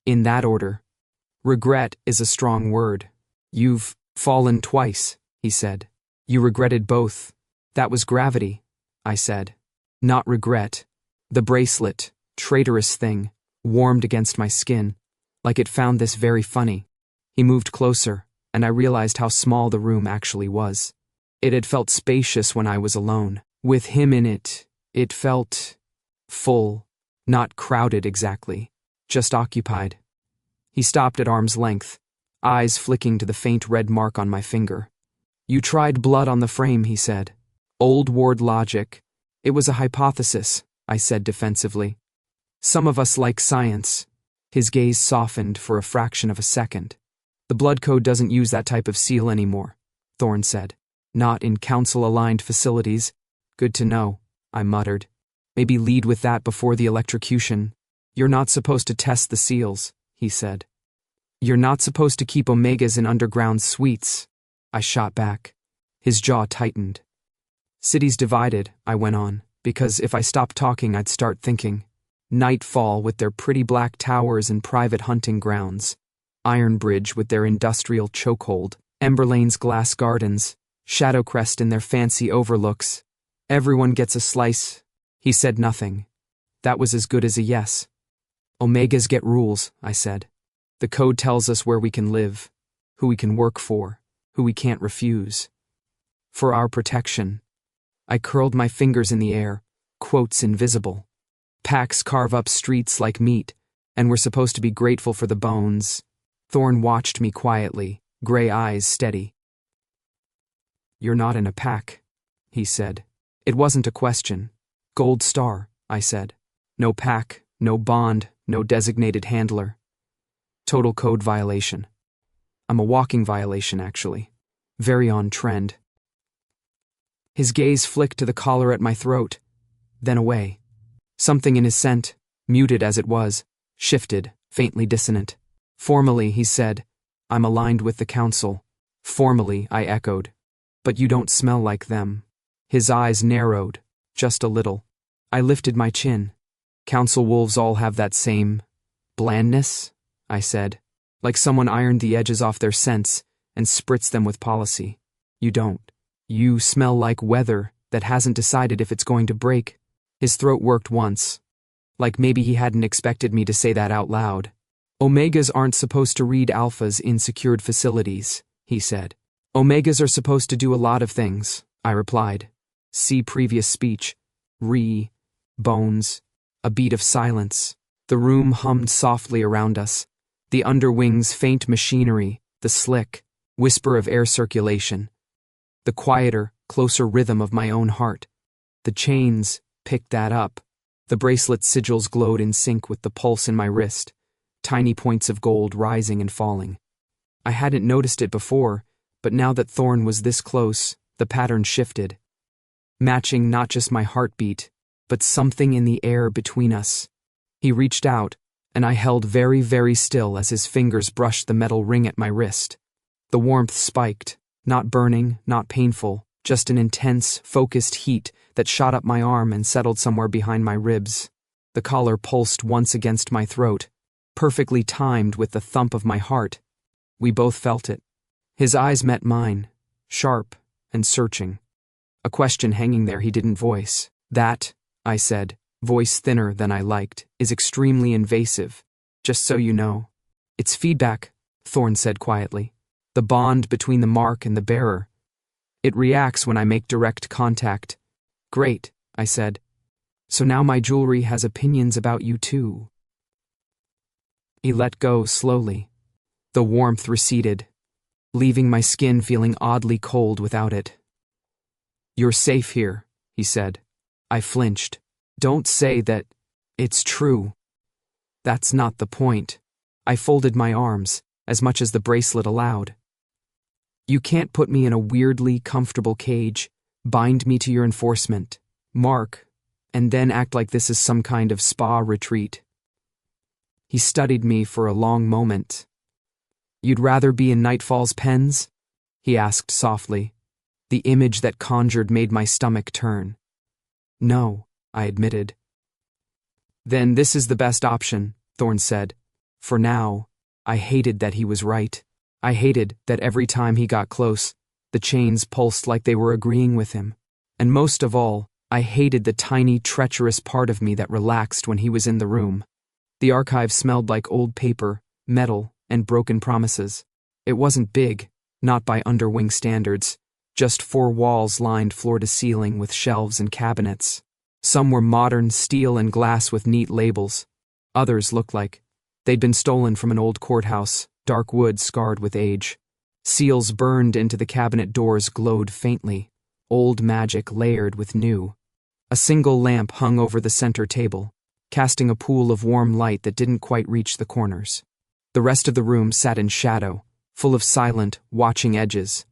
In that order. Regret is a strong word. You've fallen twice, he said. You regretted both. That was gravity, I said. Not regret. The bracelet, traitorous thing, warmed against my skin, like it found this very funny. He moved closer, and I realized how small the room actually was. It had felt spacious when I was alone. With him in it, it felt full, not crowded exactly, just occupied. He stopped at arm's length, eyes flicking to the faint red mark on my finger. You tried blood on the frame, he said. Old ward logic. It was a hypothesis, I said defensively. Some of us like science. His gaze softened for a fraction of a second. The blood code doesn't use that type of seal anymore, Thorn said. Not in council-aligned facilities. Good to know, I muttered. Maybe lead with that before the electrocution. You're not supposed to test the seals, he said. You're not supposed to keep omegas in underground suites, I shot back. His jaw tightened. Cities divided, I went on, because if I stopped talking I'd start thinking. Nightfall with their pretty black towers and private hunting grounds. Iron Bridge with their industrial chokehold, Emberlane's glass gardens, Shadowcrest in their fancy overlooks. Everyone gets a slice. He said nothing. That was as good as a yes. Omegas get rules, I said. The code tells us where we can live, who we can work for, who we can't refuse. For our protection. I curled my fingers in the air, quotes invisible. Packs carve up streets like meat, and we're supposed to be grateful for the bones. Thorn watched me quietly, gray eyes steady. You're not in a pack, he said. It wasn't a question. Gold star, I said. No pack, no bond, no designated handler. Total code violation. I'm a walking violation, actually. Very on trend. His gaze flicked to the collar at my throat, then away. Something in his scent, muted as it was, shifted, faintly dissonant. Formally, he said, I'm aligned with the council. Formally, I echoed. But you don't smell like them. His eyes narrowed, just a little. I lifted my chin. Council wolves all have that same blandness, I said, like someone ironed the edges off their scents and spritzed them with policy. You don't. You smell like weather that hasn't decided if it's going to break. His throat worked once, like maybe he hadn't expected me to say that out loud. Omegas aren't supposed to read alphas in secured facilities, he said. Omegas are supposed to do a lot of things, I replied. See previous speech. Bones. A beat of silence. The room hummed softly around us. The underwings' faint machinery, the slick whisper of air circulation. The quieter, closer rhythm of my own heart. The chains picked that up. The bracelet sigils glowed in sync with the pulse in my wrist, tiny points of gold rising and falling. I hadn't noticed it before, but now that Thorn was this close, the pattern shifted, matching not just my heartbeat, but something in the air between us. He reached out, and I held very, very still as his fingers brushed the metal ring at my wrist. The warmth spiked, not burning, not painful, just an intense, focused heat that shot up my arm and settled somewhere behind my ribs. The collar pulsed once against my throat, perfectly timed with the thump of my heart. We both felt it. His eyes met mine, sharp and searching. A question hanging there he didn't voice. That, I said, voice thinner than I liked, is extremely invasive. Just so you know. It's feedback, Thorn said quietly. The bond between the mark and the bearer. It reacts when I make direct contact. Great, I said. So now my jewelry has opinions about you too. He let go slowly. The warmth receded, leaving my skin feeling oddly cold without it. You're safe here, he said. I flinched. Don't say that it's true. That's not the point. I folded my arms, as much as the bracelet allowed. You can't put me in a weirdly comfortable cage, bind me to your enforcement, mark, and then act like this is some kind of spa retreat. He studied me for a long moment. You'd rather be in Nightfall's pens? He asked softly. The image that conjured made my stomach turn. No, I admitted. Then this is the best option, Thorn said. For now. I hated that he was right. I hated that every time he got close, the chains pulsed like they were agreeing with him. And most of all, I hated the tiny, treacherous part of me that relaxed when he was in the room. The archive smelled like old paper, metal, and broken promises. It wasn't big, not by underwing standards, just 4 walls lined floor to ceiling with shelves and cabinets. Some were modern steel and glass with neat labels. Others looked like they'd been stolen from an old courthouse, dark wood scarred with age. Seals burned into the cabinet doors glowed faintly, old magic layered with new. A single lamp hung over the center table, casting a pool of warm light that didn't quite reach the corners. The rest of the room sat in shadow, full of silent, watching edges.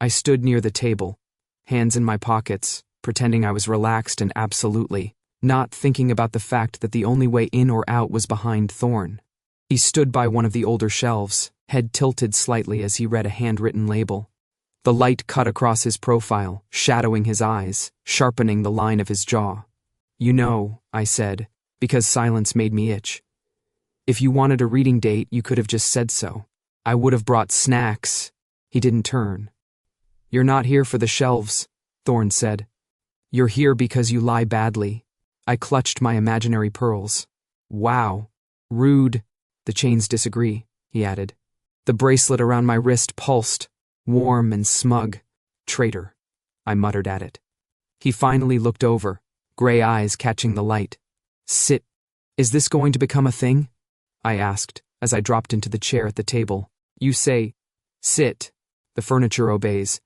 I stood near the table, hands in my pockets, pretending I was relaxed and absolutely not thinking about the fact that the only way in or out was behind Thorn. He stood by one of the older shelves, head tilted slightly as he read a handwritten label. The light cut across his profile, shadowing his eyes, sharpening the line of his jaw. You know, I said, because silence made me itch. If you wanted a reading date, you could have just said so. I would have brought snacks. He didn't turn. You're not here for the shelves, Thorn said. You're here because you lie badly. I clutched my imaginary pearls. Wow. Rude. The chains disagree, he added. The bracelet around my wrist pulsed, warm and smug. Traitor, I muttered at it. He finally looked over, gray eyes catching the light. Sit. Is this going to become a thing? I asked, as I dropped into the chair at the table. You say, sit. The furniture obeys.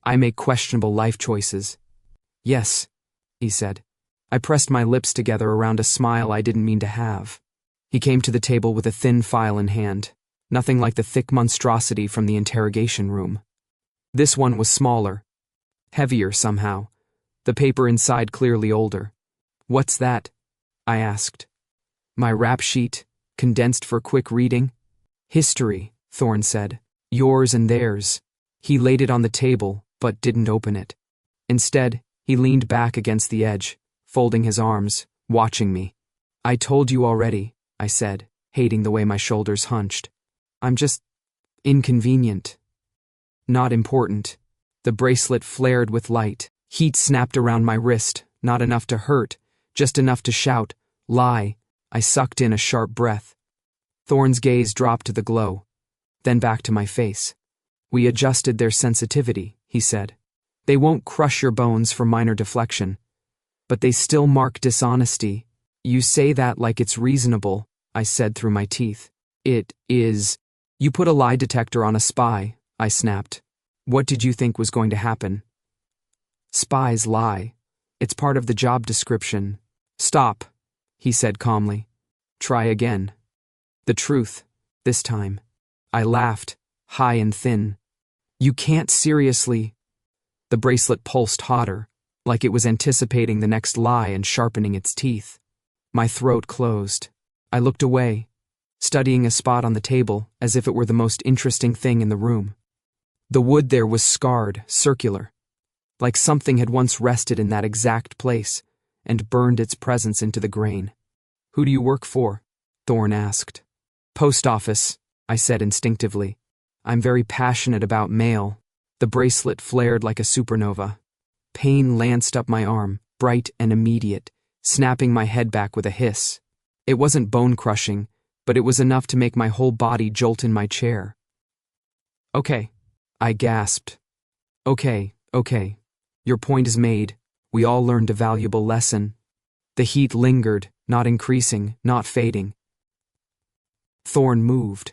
I make questionable life choices. Yes, he said. I pressed my lips together around a smile I didn't mean to have. He came to the table with a thin file in hand, nothing like the thick monstrosity from the interrogation room. This one was smaller, heavier somehow, the paper inside clearly older. What's that? I asked. My rap sheet, condensed for quick reading. History, Thorn said. Yours and theirs. He laid it on the table, but didn't open it. Instead, he leaned back against the edge, folding his arms, watching me. I told you already, I said, hating the way my shoulders hunched. I'm just inconvenient. Not important. The bracelet flared with light. Heat snapped around my wrist, not enough to hurt, just enough to shout, lie. I sucked in a sharp breath. Thorn's gaze dropped to the glow, then back to my face. We adjusted their sensitivity, he said. They won't crush your bones for minor deflection, but they still mark dishonesty. You say that like it's reasonable, I said through my teeth. It is. You put a lie detector on a spy, I snapped. What did you think was going to happen? Spies lie. It's part of the job description. Stop, he said calmly. Try again. The truth, this time. I laughed, high and thin. You can't seriously. The bracelet pulsed hotter, like it was anticipating the next lie and sharpening its teeth. My throat closed. I looked away, studying a spot on the table as if it were the most interesting thing in the room. The wood there was scarred, circular, like something had once rested in that exact place and burned its presence into the grain. Who do you work for? Thorn asked. Post office, I said instinctively. I'm very passionate about mail. The bracelet flared like a supernova. Pain lanced up my arm, bright and immediate, snapping my head back with a hiss. It wasn't bone-crushing, but it was enough to make my whole body jolt in my chair. Okay, I gasped. Okay. Your point is made. We all learned a valuable lesson. The heat lingered, not increasing, not fading. Thorn moved.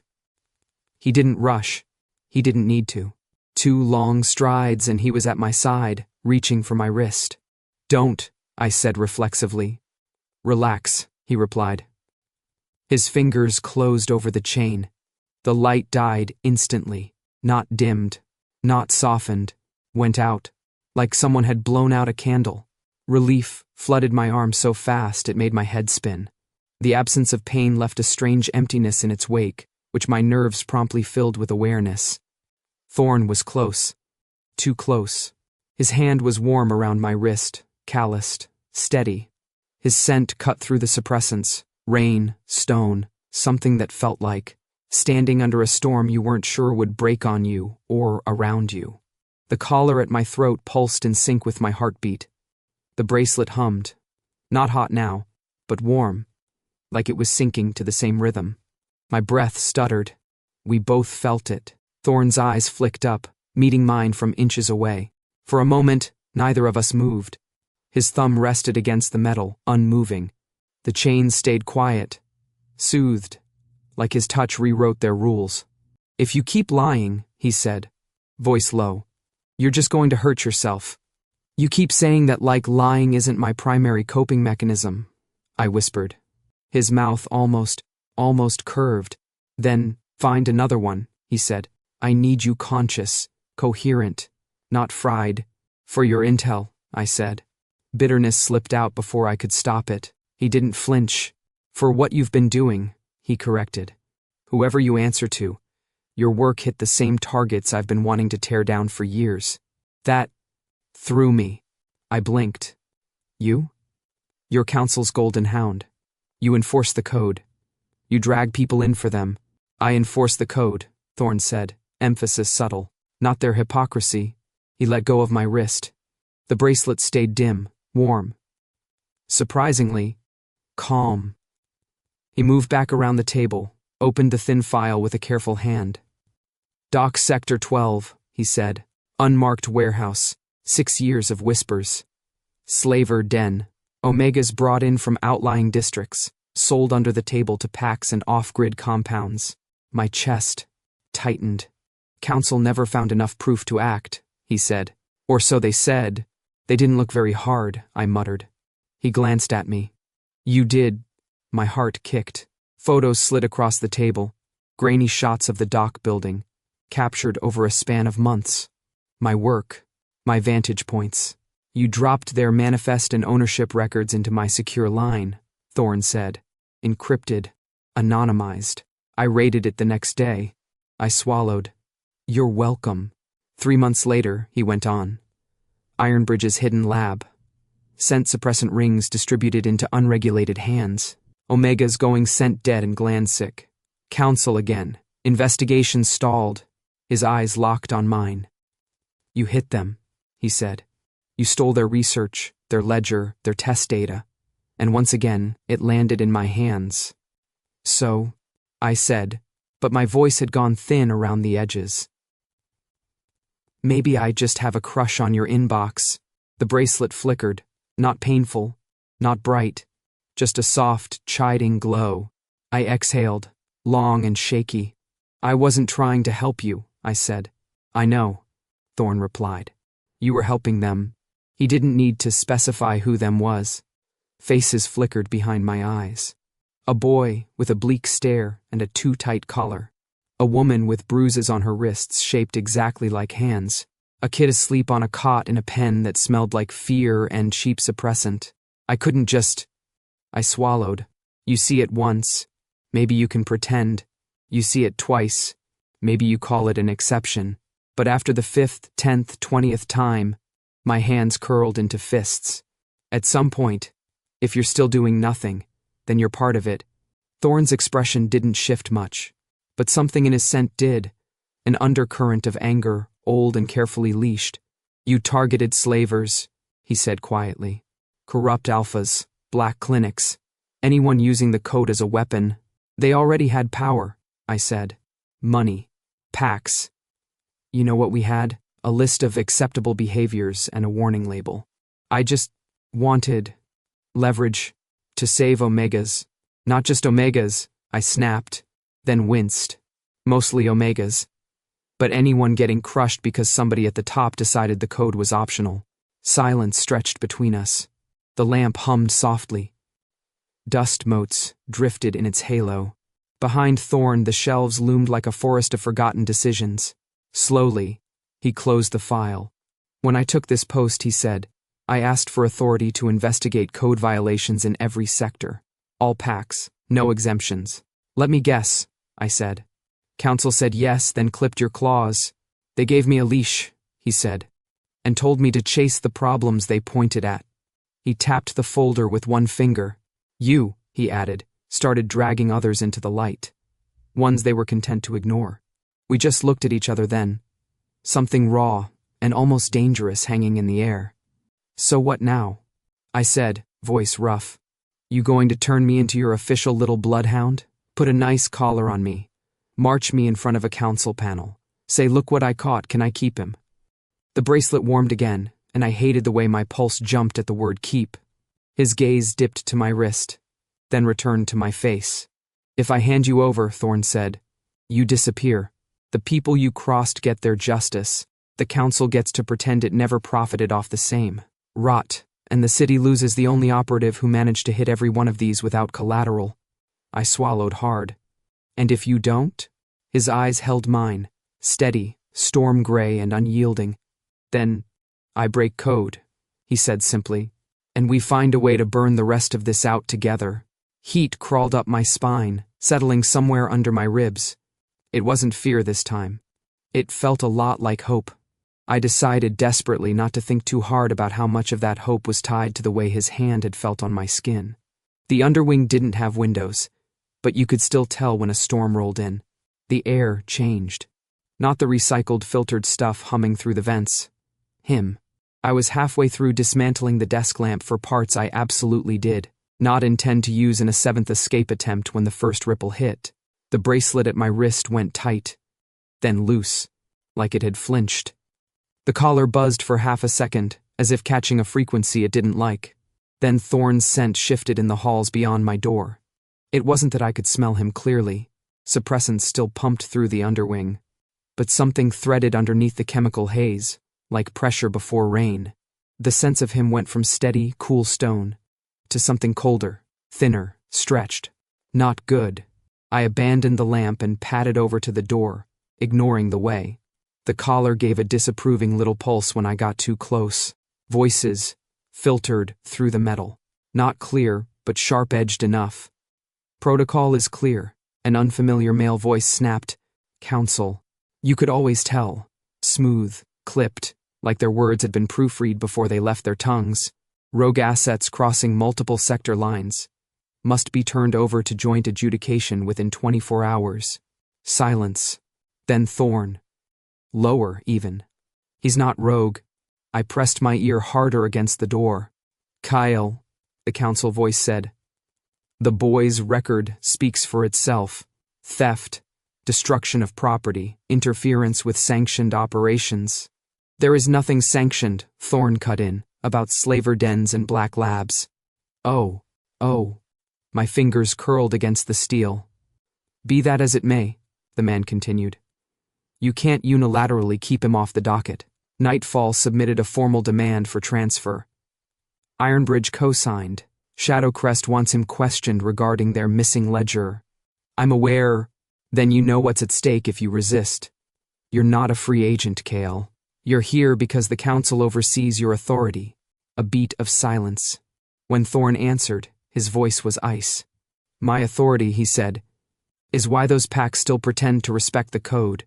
He didn't rush. He didn't need to. 2 long strides and he was at my side, reaching for my wrist. Don't, I said reflexively. Relax, he replied. His fingers closed over the chain. The light died instantly, not dimmed, not softened, went out, like someone had blown out a candle. Relief flooded my arm so fast it made my head spin. The absence of pain left a strange emptiness in its wake, which my nerves promptly filled with awareness. Thorn was close. Too close. His hand was warm around my wrist, calloused, steady. His scent cut through the suppressants, rain, stone, something that felt like standing under a storm you weren't sure would break on you or around you. The collar at my throat pulsed in sync with my heartbeat. The bracelet hummed. Not hot now, but warm, like it was sinking to the same rhythm. My breath stuttered. We both felt it. Thorn's eyes flicked up, meeting mine from inches away. For a moment, neither of us moved. His thumb rested against the metal, unmoving. The chains stayed quiet, soothed, like his touch rewrote their rules. If you keep lying, he said, voice low, you're just going to hurt yourself. You keep saying that like lying isn't my primary coping mechanism, I whispered. His mouth almost curved. Then, find another one, he said. I need you conscious, coherent, not fried. For your intel, I said. Bitterness slipped out before I could stop it. He didn't flinch. For what you've been doing, he corrected. Whoever you answer to, your work hit the same targets I've been wanting to tear down for years. That threw me. I blinked. You? You're Council's golden hound. You enforce the code. You drag people in for them. I enforce the code, Thorn said, emphasis subtle. not their hypocrisy. He let go of my wrist. The bracelet stayed dim, warm. Surprisingly, calm. He moved back around the table, opened the thin file with a careful hand. Dock Sector 12, he said. Unmarked warehouse. 6 years of whispers. Slaver den. Omegas brought in from outlying districts, sold under the table to packs and off-grid compounds. My chest tightened. Council never found enough proof to act, he said. Or so they said. They didn't look very hard, I muttered. He glanced at me. You did. My heart kicked. Photos slid across the table. Grainy shots of the dock building, captured over a span of months. My work. My vantage points. You dropped their manifest and ownership records into my secure line, Thorn said. Encrypted. Anonymized. I raided it the next day. I swallowed. You're welcome. 3 months later, he went on. Ironbridge's hidden lab. Scent suppressant rings distributed into unregulated hands. Omegas going scent dead and gland sick. Council again. Investigation stalled. His eyes locked on mine. You hit them, he said. You stole their research, their ledger, their test data. And once again, it landed in my hands. So, I said, but my voice had gone thin around the edges. Maybe I just have a crush on your inbox. The bracelet flickered, not painful, not bright, just a soft, chiding glow. I exhaled, long and shaky. I wasn't trying to help you, I said. I know, Thorn replied. You were helping them. He didn't need to specify who them was. Faces flickered behind my eyes. A boy with a bleak stare and a too-tight collar. A woman with bruises on her wrists shaped exactly like hands. A kid asleep on a cot in a pen that smelled like fear and cheap suppressant. I couldn't just... I swallowed. You see it once. Maybe you can pretend. You see it twice. Maybe you call it an exception. But after the 5th, 10th, 20th time, my hands curled into fists. At some point, if you're still doing nothing, then you're part of it. Thorn's expression didn't shift much, but something in his scent did. An undercurrent of anger, old and carefully leashed. You targeted slavers, he said quietly. Corrupt alphas, black clinics, anyone using the code as a weapon. They already had power, I said. Money. Packs. You know what we had? A list of acceptable behaviors and a warning label. I just wanted leverage to save Omegas. Not just Omegas, I snapped, then winced. Mostly Omegas. But anyone getting crushed because somebody at the top decided the code was optional. Silence stretched between us. The lamp hummed softly. Dust motes drifted in its halo. Behind Thorn, the shelves loomed like a forest of forgotten decisions. Slowly, he closed the file. When I took this post, he said, I asked for authority to investigate code violations in every sector. All packs, no exemptions. Let me guess, I said. Council said yes, then clipped your claws. They gave me a leash, he said, and told me to chase the problems they pointed at. He tapped the folder with one finger. You, he added, started dragging others into the light. Ones they were content to ignore. We just looked at each other then. Something raw and almost dangerous hanging in the air. So what now? I said, voice rough. You going to turn me into your official little bloodhound? Put a nice collar on me. March me in front of a council panel. Say, look what I caught, can I keep him? The bracelet warmed again, and I hated the way my pulse jumped at the word keep. His gaze dipped to my wrist, then returned to my face. If I hand you over, Thorn said, you disappear. The people you crossed get their justice. The council gets to pretend it never profited off the same. Rot. And the city loses the only operative who managed to hit every one of these without collateral. I swallowed hard. And if you don't? His eyes held mine, steady, storm gray and unyielding. Then, I break code, he said simply, and we find a way to burn the rest of this out together. Heat crawled up my spine, settling somewhere under my ribs. It wasn't fear this time. It felt a lot like hope. I decided desperately not to think too hard about how much of that hope was tied to the way his hand had felt on my skin. The underwing didn't have windows, but you could still tell when a storm rolled in. The air changed. Not the recycled filtered stuff humming through the vents. Him. I was halfway through dismantling the desk lamp for parts I absolutely did not intend to use in a seventh escape attempt when the first ripple hit. The bracelet at my wrist went tight, then loose, like it had flinched. The collar buzzed for half a second, as if catching a frequency it didn't like. Then Thorn's scent shifted in the halls beyond my door. It wasn't that I could smell him clearly. Suppressants still pumped through the underwing. But something threaded underneath the chemical haze, like pressure before rain. The sense of him went from steady, cool stone to something colder, thinner, stretched. Not good. I abandoned the lamp and padded over to the door, ignoring the way. The collar gave a disapproving little pulse when I got too close. Voices filtered through the metal. Not clear, but sharp-edged enough. "Protocol is clear," an unfamiliar male voice snapped. "Counsel." You could always tell. Smooth, clipped, like their words had been proofread before they left their tongues. Rogue assets crossing multiple sector lines. Must be turned over to joint adjudication within 24 hours. Silence. Then Thorn. Lower, even. "He's not rogue." I pressed my ear harder against the door. "Kyle," the counsel voice said. "The boy's record speaks for itself. Theft, destruction of property, interference with sanctioned operations." "There is nothing sanctioned," Thorn cut in, "about slaver dens and black labs." Oh. My fingers curled against the steel. "Be that as it may," the man continued. "You can't unilaterally keep him off the docket." Nightfall submitted a formal demand for transfer. Ironbridge co-signed. Shadowcrest wants him questioned regarding their missing ledger. "I'm aware." "Then you know what's at stake if you resist. You're not a free agent, Kale. You're here because the council oversees your authority." A beat of silence. When Thorn answered, his voice was ice. "My authority," he said, "is why those packs still pretend to respect the code."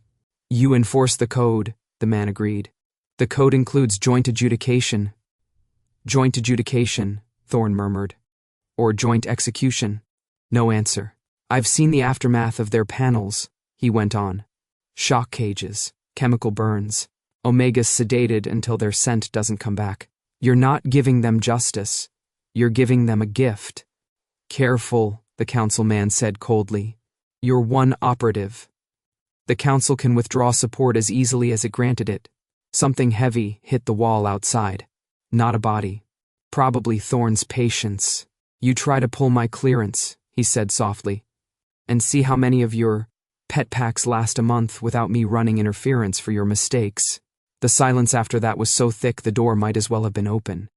"You enforce the code," the man agreed. "The code includes joint adjudication." "Joint adjudication," Thorn murmured. "Or joint execution." No answer. "I've seen the aftermath of their panels," he went on. "Shock cages, chemical burns, Omegas sedated until their scent doesn't come back. You're not giving them justice. You're giving them a gift." "Careful," the councilman said coldly. "You're one operative. The council can withdraw support as easily as it granted it." Something heavy hit the wall outside. Not a body. Probably Thorn's patience. "You try to pull my clearance," he said softly, "and see how many of your pet packs last a month without me running interference for your mistakes." The silence after that was so thick the door might as well have been open.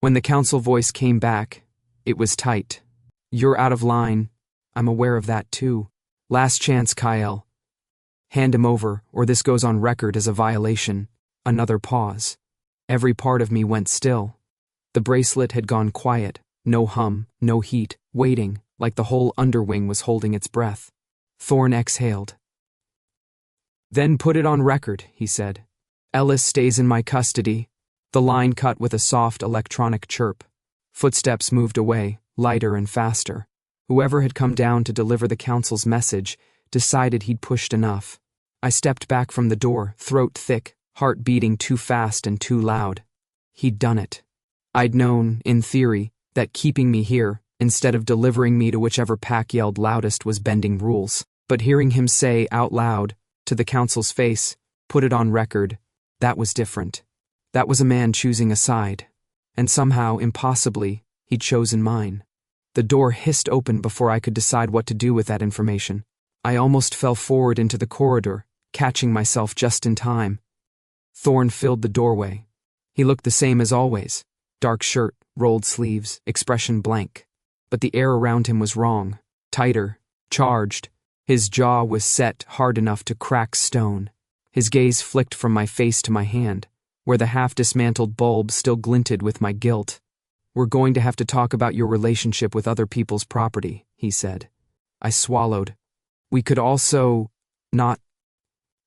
When the council voice came back, it was tight. "You're out of line. I'm aware of that too. Last chance, Kyle. Hand him over, or this goes on record as a violation." Another pause. Every part of me went still. The bracelet had gone quiet. No hum, no heat, waiting, like the whole underwing was holding its breath. Thorn exhaled. "Then put it on record," he said. "Ellis stays in my custody." The line cut with a soft electronic chirp. Footsteps moved away, lighter and faster. Whoever had come down to deliver the council's message decided he'd pushed enough. I stepped back from the door, throat thick, heart beating too fast and too loud. He'd done it. I'd known, in theory, that keeping me here, instead of delivering me to whichever pack yelled loudest, was bending rules. But hearing him say out loud, to the council's face, "Put it on record," that was different. That was a man choosing a side. And somehow, impossibly, he'd chosen mine. The door hissed open before I could decide what to do with that information. I almost fell forward into the corridor, catching myself just in time. Thorn filled the doorway. He looked the same as always. Dark shirt, rolled sleeves, expression blank. But the air around him was wrong. Tighter, charged. His jaw was set hard enough to crack stone. His gaze flicked from my face to my hand, where the half-dismantled bulb still glinted with my guilt. "We're going to have to talk about your relationship with other people's property," he said. I swallowed. "We could also not."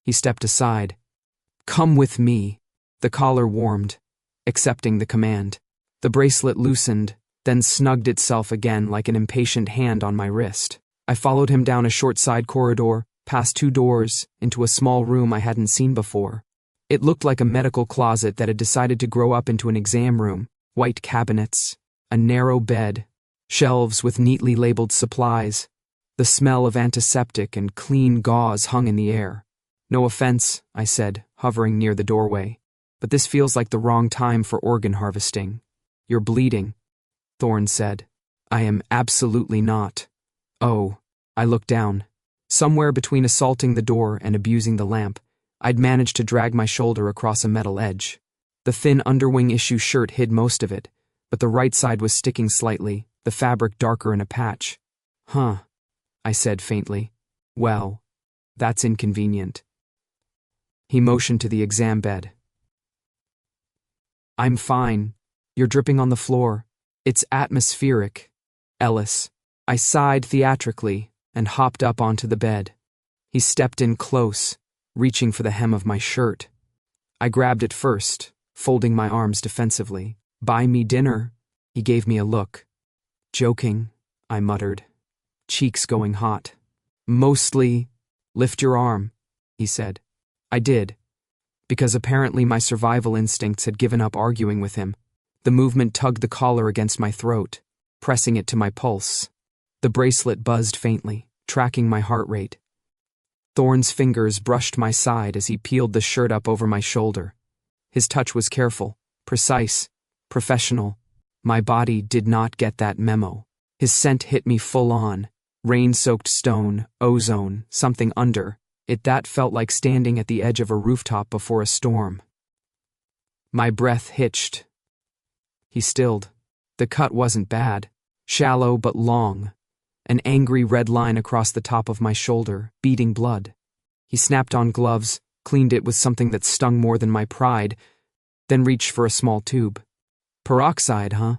He stepped aside. "Come with me." The collar warmed, accepting the command. The bracelet loosened, then snugged itself again like an impatient hand on my wrist. I followed him down a short side corridor, past 2 doors, into a small room I hadn't seen before. It looked like a medical closet that had decided to grow up into an exam room. White cabinets, a narrow bed, shelves with neatly labeled supplies. The smell of antiseptic and clean gauze hung in the air. "No offense," I said, hovering near the doorway, "but this feels like the wrong time for organ harvesting." "You're bleeding," Thorn said. "I am absolutely not." "Oh." I looked down. Somewhere between assaulting the door and abusing the lamp, I'd managed to drag my shoulder across a metal edge. The thin underwing issue shirt hid most of it, but the right side was sticking slightly, the fabric darker in a patch. "Huh," I said faintly. "Well, that's inconvenient." He motioned to the exam bed. "I'm fine. You're dripping on the floor. It's atmospheric." "Ellis." I sighed theatrically and hopped up onto the bed. He stepped in close, reaching for the hem of my shirt. I grabbed it first, folding my arms defensively. "Buy me dinner." He gave me a look. "Joking," I muttered, cheeks going hot. "Mostly." "Lift your arm," he said. I did, because apparently my survival instincts had given up arguing with him. The movement tugged the collar against my throat, pressing it to my pulse. The bracelet buzzed faintly, tracking my heart rate. Thorn's fingers brushed my side as he peeled the shirt up over my shoulder. His touch was careful, precise, professional. My body did not get that memo. His scent hit me full on. Rain-soaked stone, ozone, something under. That felt like standing at the edge of a rooftop before a storm. My breath hitched. He stilled. The cut wasn't bad. Shallow but long. An angry red line across the top of my shoulder, beating blood. He snapped on gloves, cleaned it with something that stung more than my pride, then reached for a small tube. "Peroxide, huh?"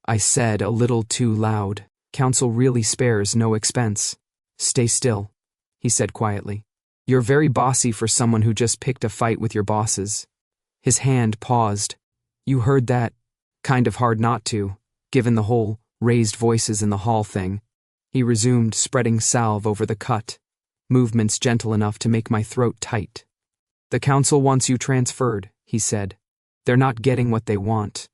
I said a little too loud. "Council really spares no expense." "Stay still," he said quietly. "You're very bossy for someone who just picked a fight with your bosses." His hand paused. "You heard that? Kind of hard not to, given the whole raised voices in the hall thing." He resumed, spreading salve over the cut, movements gentle enough to make my throat tight. "The council wants you transferred," he said. "They're not getting what they want."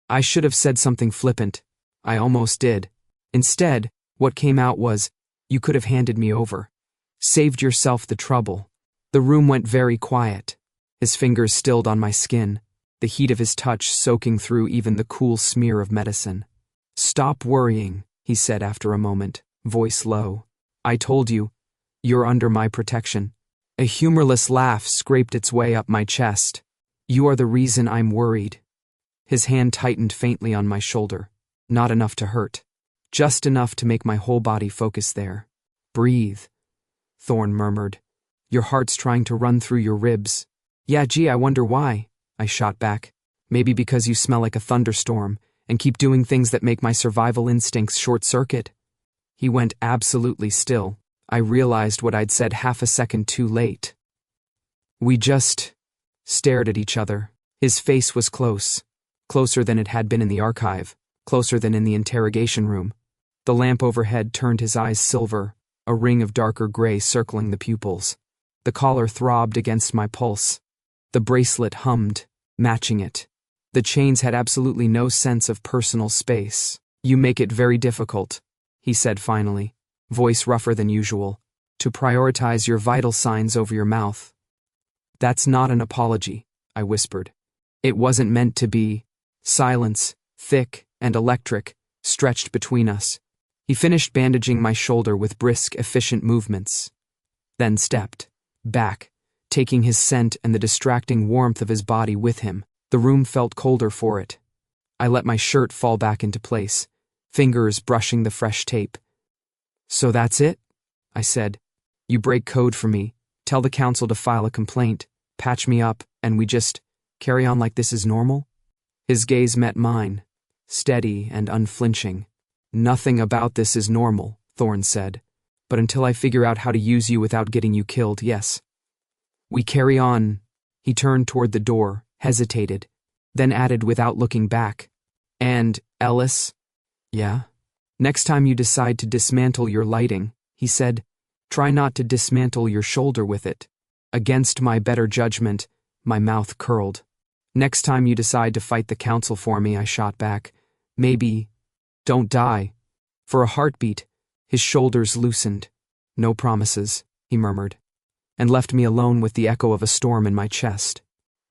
I should have said something flippant. I almost did. Instead, what came out was, "You could have handed me over. Saved yourself the trouble." The room went very quiet. His fingers stilled on my skin, the heat of his touch soaking through even the cool smear of medicine. "Stop worrying," he said after a moment, voice low. "I told you, you're under my protection." A humorless laugh scraped its way up my chest. "You are the reason I'm worried." His hand tightened faintly on my shoulder, not enough to hurt, just enough to make my whole body focus there. "Breathe," Thorn murmured. "Your heart's trying to run through your ribs." "Yeah, gee, I wonder why," I shot back. "Maybe because you smell like a thunderstorm and keep doing things that make my survival instincts short-circuit." He went absolutely still. I realized what I'd said half a second too late. We just stared at each other. His face was close, closer than it had been in the archive, closer than in the interrogation room. The lamp overhead turned his eyes silver, a ring of darker gray circling the pupils. The collar throbbed against my pulse. The bracelet hummed, matching it. The chains had absolutely no sense of personal space. "You make it very difficult," he said finally, voice rougher than usual, "to prioritize your vital signs over your mouth." "That's not an apology," I whispered. "It wasn't meant to be." Silence, thick and electric, stretched between us. He finished bandaging my shoulder with brisk, efficient movements, then stepped back, taking his scent and the distracting warmth of his body with him. The room felt colder for it. I let my shirt fall back into place, fingers brushing the fresh tape. "So that's it?" I said. "You break code for me, tell the council to file a complaint, patch me up, and we just carry on like this is normal?" His gaze met mine, steady and unflinching. "Nothing about this is normal," Thorn said. "But until I figure out how to use you without getting you killed, yes. We carry on." He turned toward the door, hesitated, then added without looking back. "And, Ellis?" "Yeah?" "Next time you decide to dismantle your lighting," he said, Try not to dismantle your shoulder with it. Against my better judgment, my mouth curled. Next time you decide to fight the council for me, I shot back. Maybe, don't die. For a heartbeat, his shoulders loosened. No promises, he murmured, and left me alone with the echo of a storm in my chest.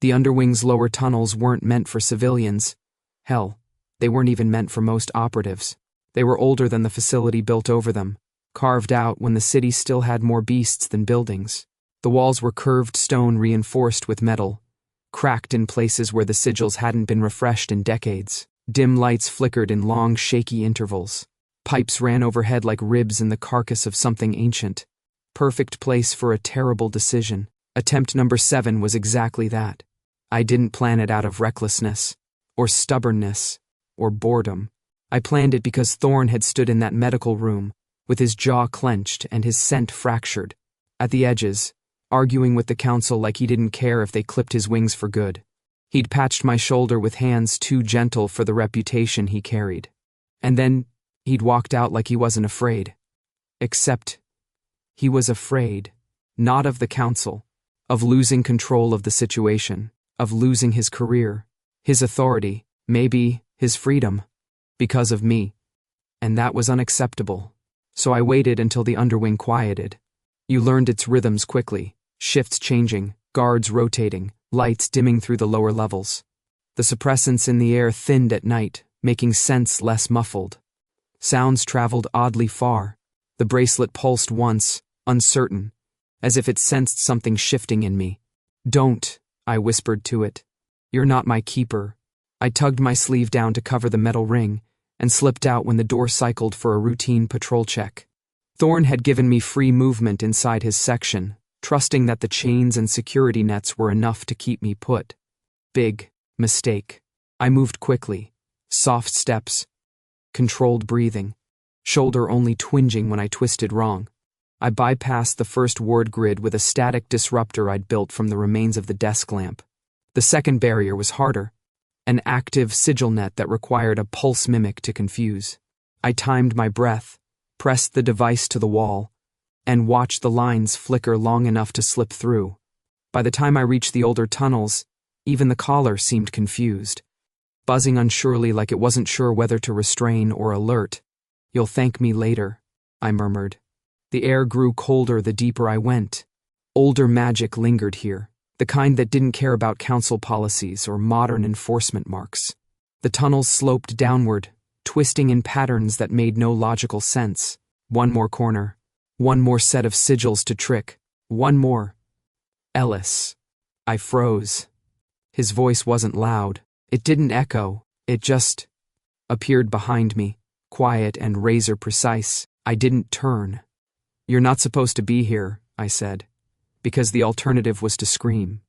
The underwing's lower tunnels weren't meant for civilians. Hell, they weren't even meant for most operatives. They were older than the facility built over them, carved out when the city still had more beasts than buildings. The walls were curved stone reinforced with metal, cracked in places where the sigils hadn't been refreshed in decades. Dim lights flickered in long, shaky intervals. Pipes ran overhead like ribs in the carcass of something ancient. Perfect place for a terrible decision. Attempt number 7 was exactly that. I didn't plan it out of recklessness, or stubbornness, or boredom. I planned it because Thorn had stood in that medical room, with his jaw clenched and his scent fractured, at the edges, arguing with the council like he didn't care if they clipped his wings for good. He'd patched my shoulder with hands too gentle for the reputation he carried. And then, he'd walked out like he wasn't afraid. Except, he was afraid, not of the council, of losing control of the situation, of losing his career, his authority, maybe his freedom, because of me. And that was unacceptable. So I waited until the underwing quieted. You learned its rhythms quickly, shifts changing, guards rotating, lights dimming through the lower levels. The suppressants in the air thinned at night, making sense less muffled. Sounds traveled oddly far. The bracelet pulsed once, uncertain, as if it sensed something shifting in me. Don't, I whispered to it. You're not my keeper. I tugged my sleeve down to cover the metal ring, and slipped out when the door cycled for a routine patrol check. Thorn had given me free movement inside his section, trusting that the chains and security nets were enough to keep me put. Big mistake. I moved quickly. Soft steps. Controlled breathing. Shoulder only twinging when I twisted wrong. I bypassed the first ward grid with a static disruptor I'd built from the remains of the desk lamp. The second barrier was harder. An active sigil net that required a pulse mimic to confuse. I timed my breath, pressed the device to the wall, and watched the lines flicker long enough to slip through. By the time I reached the older tunnels, even the collar seemed confused, buzzing unsurely like it wasn't sure whether to restrain or alert. You'll thank me later, I murmured. The air grew colder the deeper I went. Older magic lingered here, the kind that didn't care about council policies or modern enforcement marks. The tunnels sloped downward, twisting in patterns that made no logical sense. One more corner. One more set of sigils to trick. One more. Ellis. I froze. His voice wasn't loud. It didn't echo. It just appeared behind me, quiet and razor precise. I didn't turn. You're not supposed to be here, I said, because the alternative was to scream.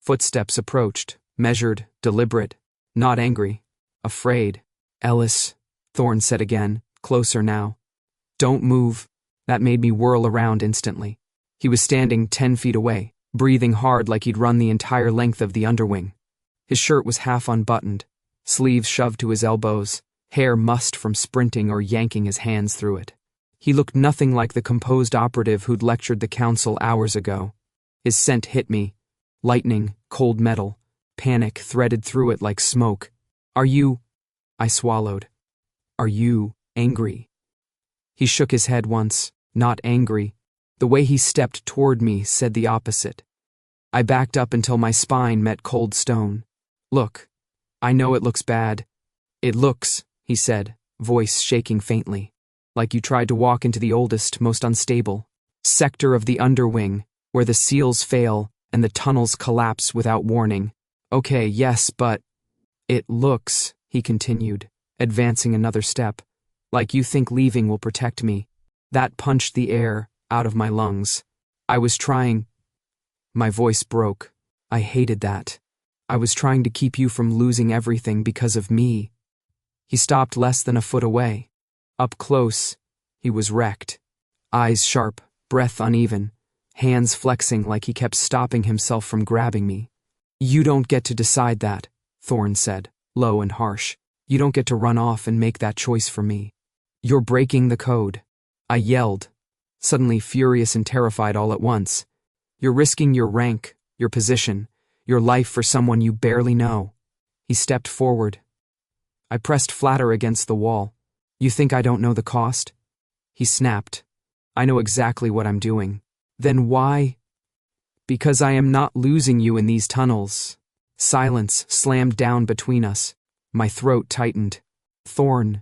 Footsteps approached, measured, deliberate, not angry, afraid. Ellis, Thorn said again, closer now. Don't move. That made me whirl around instantly. He was standing 10 feet away, breathing hard like he'd run the entire length of the underwing. His shirt was half unbuttoned, sleeves shoved to his elbows, hair mussed from sprinting or yanking his hands through it. He looked nothing like the composed operative who'd lectured the council hours ago. His scent hit me. Lightning, cold metal, panic threaded through it like smoke. Are you? I swallowed. Are you angry? He shook his head once, not angry. The way he stepped toward me said the opposite. I backed up until my spine met cold stone. Look, I know it looks bad. It looks, he said, voice shaking faintly, like you tried to walk into the oldest, most unstable sector of the underwing, where the seals fail and the tunnels collapse without warning. Okay, yes, but it looks, he continued, advancing another step, like you think leaving will protect me. That punched the air out of my lungs. I was trying. My voice broke. I hated that. I was trying to keep you from losing everything because of me. He stopped less than a foot away. Up close, he was wrecked. Eyes sharp, breath uneven, hands flexing like he kept stopping himself from grabbing me. You don't get to decide that, Thorn said, low and harsh. You don't get to run off and make that choice for me. You're breaking the code. I yelled. suddenly furious and terrified all at once. "You're risking your rank, your position, your life for someone you barely know." He stepped forward. I pressed flatter against the wall. "You think I don't know the cost?" He snapped. "I know exactly what I'm doing." "Then why?" "Because I am not losing you in these tunnels." Silence slammed down between us. My throat tightened. "Thorn,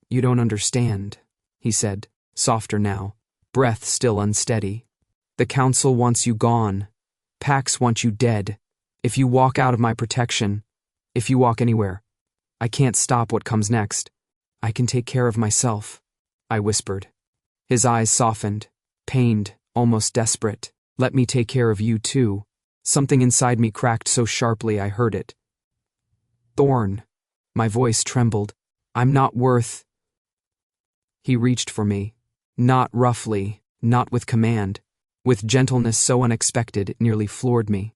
you don't understand," he said, softer now, breath still unsteady. "The council wants you gone. Pax want you dead. If you walk out of my protection, if you walk anywhere, I can't stop what comes next. I can take care of myself," I whispered. His eyes softened, pained, almost desperate. "Let me take care of you too." Something inside me cracked so sharply I heard it. "Thorn." My voice trembled. "I'm not worth—" He reached for me. Not roughly, not with command. With gentleness so unexpected it nearly floored me.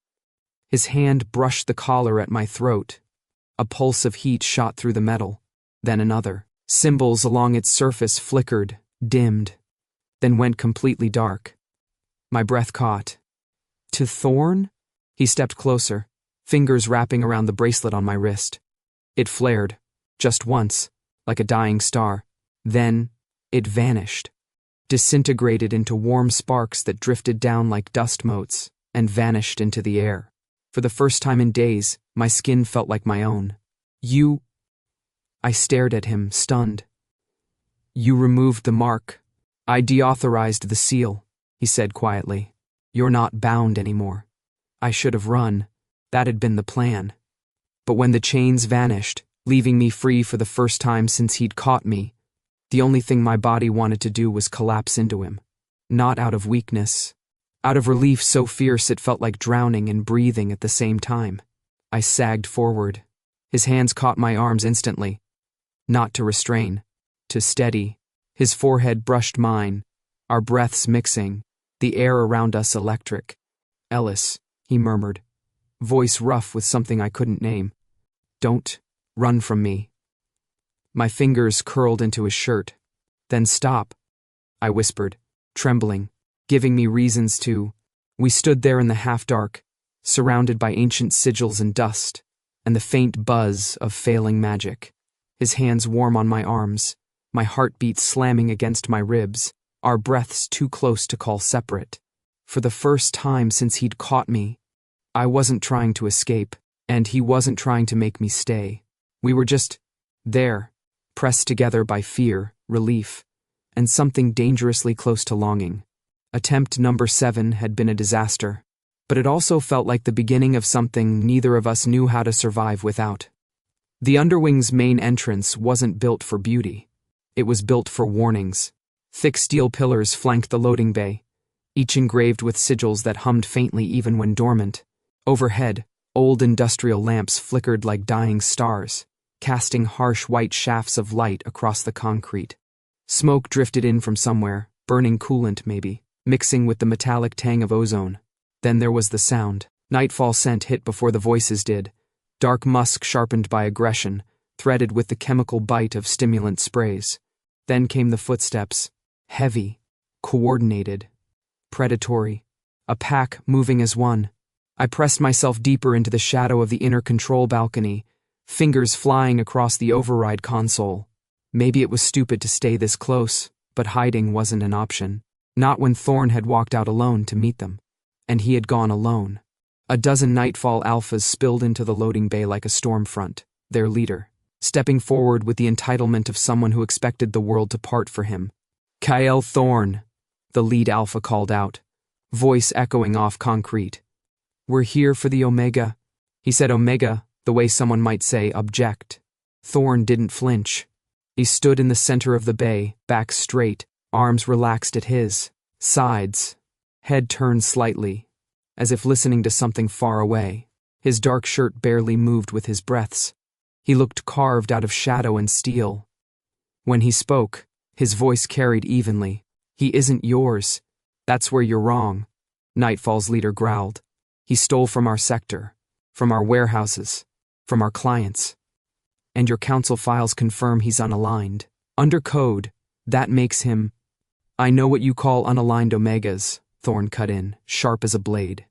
His hand brushed the collar at my throat. A pulse of heat shot through the metal. Then another. Symbols along its surface flickered, dimmed, then went completely dark. My breath caught. "To Thorn?" He stepped closer, fingers wrapping around the bracelet on my wrist. It flared, just once, like a dying star. Then, it vanished, disintegrated into warm sparks that drifted down like dust motes and vanished into the air. For the first time in days, my skin felt like my own. "You—" I stared at him, stunned. "You removed the mark. I deauthorized the seal," he said quietly. "You're not bound anymore." I should have run. That had been the plan. But when the chains vanished, leaving me free for the first time since he'd caught me, the only thing my body wanted to do was collapse into him. Not out of weakness. Out of relief so fierce it felt like drowning and breathing at the same time. I sagged forward. His hands caught my arms instantly. Not to restrain, to steady. His forehead brushed mine, our breaths mixing, the air around us electric. "Ellis," he murmured, voice rough with something I couldn't name. "Don't run from me." My fingers curled into his shirt. "Then stop," I whispered, trembling, giving me reasons to. We stood there in the half-dark, surrounded by ancient sigils and dust, and the faint buzz of failing magic. His hands warm on my arms, my heartbeat slamming against my ribs, our breaths too close to call separate. For the first time since he'd caught me, I wasn't trying to escape, and he wasn't trying to make me stay. We were just there, pressed together by fear, relief, and something dangerously close to longing. Attempt number 7 had been a disaster, but it also felt like the beginning of something neither of us knew how to survive without. The Underwing's main entrance wasn't built for beauty. It was built for warnings. Thick steel pillars flanked the loading bay, each engraved with sigils that hummed faintly even when dormant. Overhead, old industrial lamps flickered like dying stars, casting harsh white shafts of light across the concrete. Smoke drifted in from somewhere, burning coolant maybe, mixing with the metallic tang of ozone. Then there was the sound. Nightfall scent hit before the voices did. Dark musk sharpened by aggression, threaded with the chemical bite of stimulant sprays. Then came the footsteps. Heavy, coordinated, predatory. A pack moving as one. I pressed myself deeper into the shadow of the inner control balcony, fingers flying across the override console. Maybe it was stupid to stay this close, but hiding wasn't an option. Not when Thorn had walked out alone to meet them. And he had gone alone. A dozen Nightfall alphas spilled into the loading bay like a storm front, their leader, stepping forward with the entitlement of someone who expected the world to part for him. "Kyle Thorn," the lead alpha called out, voice echoing off concrete. "We're here for the Omega." He said Omega, the way someone might say object. Thorn didn't flinch. He stood in the center of the bay, back straight, arms relaxed at his sides, head turned slightly, as if listening to something far away. His dark shirt barely moved with his breaths. He looked carved out of shadow and steel. When he spoke, his voice carried evenly. "He isn't yours. That's where you're wrong," Nightfall's leader growled. "He stole from our sector, from our warehouses, from our clients. And your council files confirm he's unaligned. Under code, that makes him—" I know what you call unaligned omegas, Thorn cut in, sharp as a blade.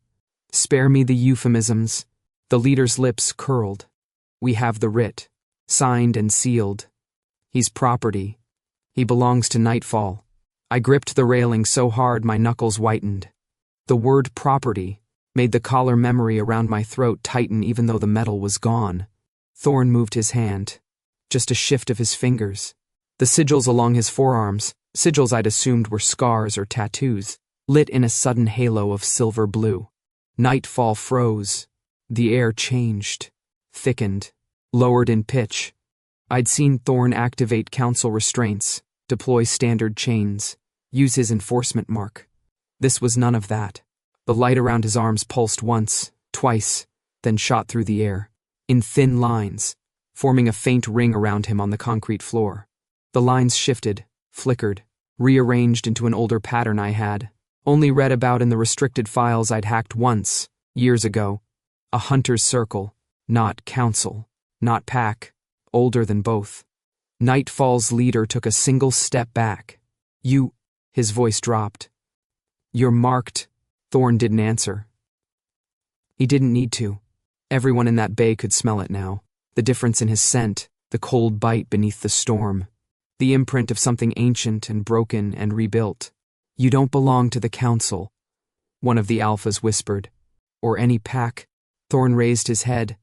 Spare me the euphemisms. The leader's lips curled. We have the writ, signed and sealed. He's property. He belongs to Nightfall. I gripped the railing so hard my knuckles whitened. The word property made the collar memory around my throat tighten even though the metal was gone. Thorn moved his hand. Just a shift of his fingers. The sigils along his forearms, sigils I'd assumed were scars or tattoos, lit in a sudden halo of silver blue. Nightfall froze. The air changed, thickened, lowered in pitch. I'd seen Thorn activate council restraints, deploy standard chains, use his enforcement mark. This was none of that. The light around his arms pulsed once, twice, then shot through the air, in thin lines, forming a faint ring around him on the concrete floor. The lines shifted, flickered, rearranged into an older pattern I had only read about in the restricted files I'd hacked once, years ago. A hunter's circle, not council, not pack, older than both. Nightfall's leader took a single step back. His voice dropped. You're marked. Thorn didn't answer. He didn't need to. Everyone in that bay could smell it now. The difference in his scent, the cold bite beneath the storm. The imprint of something ancient and broken and rebuilt. You don't belong to the council, one of the alphas whispered. Or any pack. Thorn raised his head,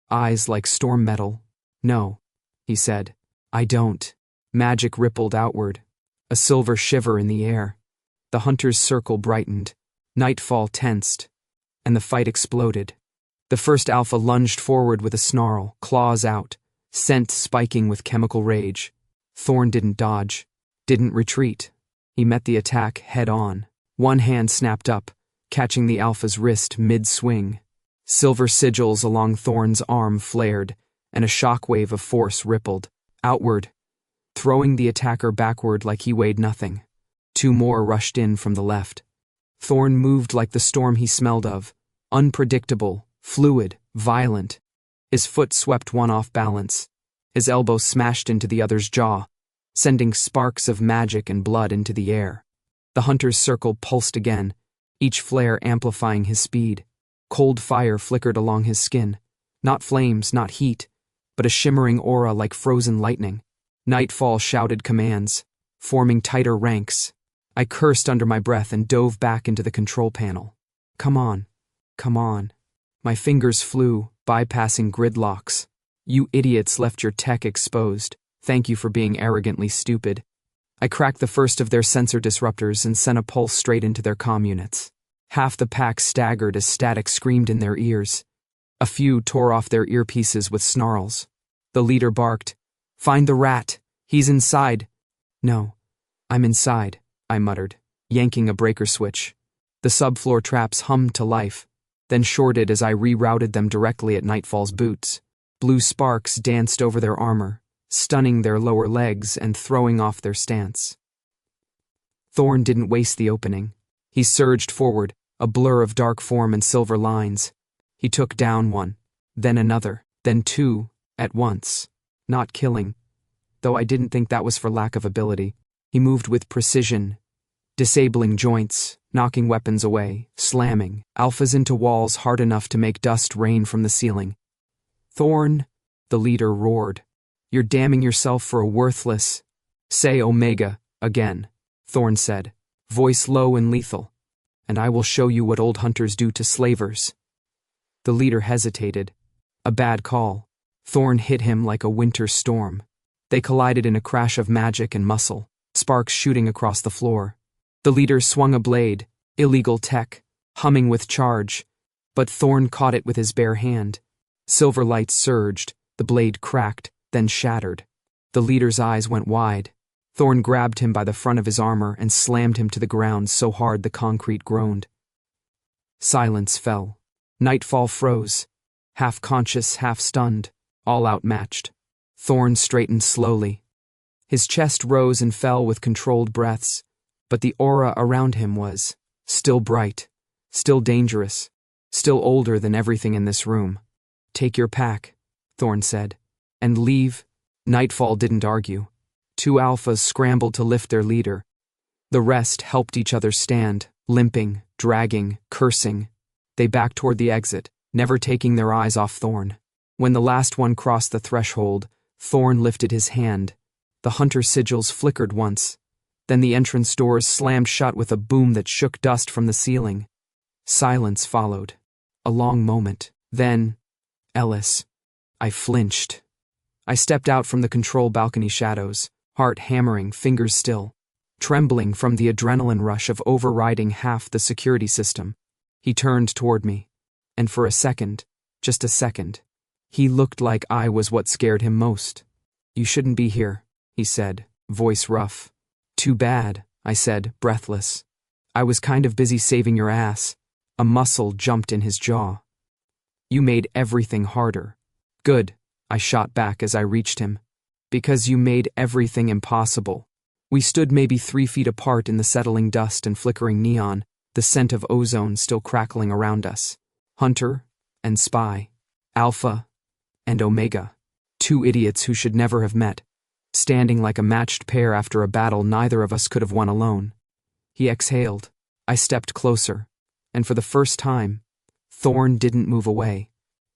eyes like storm metal. No, he said. I don't. Magic rippled outward, a silver shiver in the air. The hunter's circle brightened. Nightfall tensed, and the fight exploded. The first alpha lunged forward with a snarl, claws out, scent spiking with chemical rage. Thorn didn't dodge, didn't retreat. He met the attack head on. One hand snapped up, catching the alpha's wrist mid-swing. Silver sigils along Thorn's arm flared, and a shockwave of force rippled, outward, throwing the attacker backward like he weighed nothing. Two more rushed in from the left. Thorn moved like the storm he smelled of, unpredictable, fluid, violent. His foot swept one off balance. His elbow smashed into the other's jaw, sending sparks of magic and blood into the air. The hunter's circle pulsed again, each flare amplifying his speed. Cold fire flickered along his skin. Not flames, not heat, but a shimmering aura like frozen lightning. Nightfall shouted commands, forming tighter ranks. I cursed under my breath and dove back into the control panel. Come on. Come on. My fingers flew, bypassing gridlocks. You idiots left your tech exposed. Thank you for being arrogantly stupid. I cracked the first of their sensor disruptors and sent a pulse straight into their comm units. Half the pack staggered as static screamed in their ears. A few tore off their earpieces with snarls. The leader barked, "Find the rat! He's inside!" "No, I'm inside," I muttered, yanking a breaker switch. The subfloor traps hummed to life, then shorted as I rerouted them directly at Nightfall's boots. Blue sparks danced over their armor, stunning their lower legs and throwing off their stance. Thorn didn't waste the opening. He surged forward, a blur of dark form and silver lines. He took down one, then another, then two, at once. Not killing, though I didn't think that was for lack of ability. He moved with precision, disabling joints, knocking weapons away, slamming alphas into walls hard enough to make dust rain from the ceiling. "Thorn," the leader roared. "You're damning yourself for a worthless—" "Say Omega, again," Thorn said, voice low and lethal, "and I will show you what old hunters do to slavers." The leader hesitated. A bad call. Thorn hit him like a winter storm. They collided in a crash of magic and muscle, sparks shooting across the floor. The leader swung a blade, illegal tech, humming with charge, but Thorn caught it with his bare hand. Silver light surged, the blade cracked, then shattered. The leader's eyes went wide. Thorn grabbed him by the front of his armor and slammed him to the ground so hard the concrete groaned. Silence fell. Nightfall froze, half conscious, half stunned, all outmatched. Thorn straightened slowly. His chest rose and fell with controlled breaths, but the aura around him was still bright, still dangerous, still older than everything in this room. "Take your pack," Thorn said, "and leave." Nightfall didn't argue. Two alphas scrambled to lift their leader. The rest helped each other stand, limping, dragging, cursing. They backed toward the exit, never taking their eyes off Thorn. When the last one crossed the threshold, Thorn lifted his hand. The hunter sigils flickered once. Then the entrance doors slammed shut with a boom that shook dust from the ceiling. Silence followed. A long moment. Then, Ellis. I flinched. I stepped out from the control balcony shadows, heart hammering, fingers still, trembling from the adrenaline rush of overriding half the security system. He turned toward me, and for a second, just a second, he looked like I was what scared him most. You shouldn't be here, he said, voice rough. Too bad, I said, breathless. I was kind of busy saving your ass. A muscle jumped in his jaw. You made everything harder. Good, I shot back as I reached him. Because you made everything impossible. We stood maybe 3 feet apart in the settling dust and flickering neon, the scent of ozone still crackling around us. Hunter and spy. Alpha and Omega. 2 idiots who should never have met. Standing like a matched pair after a battle neither of us could have won alone. He exhaled. I stepped closer. And for the first time, Thorn didn't move away.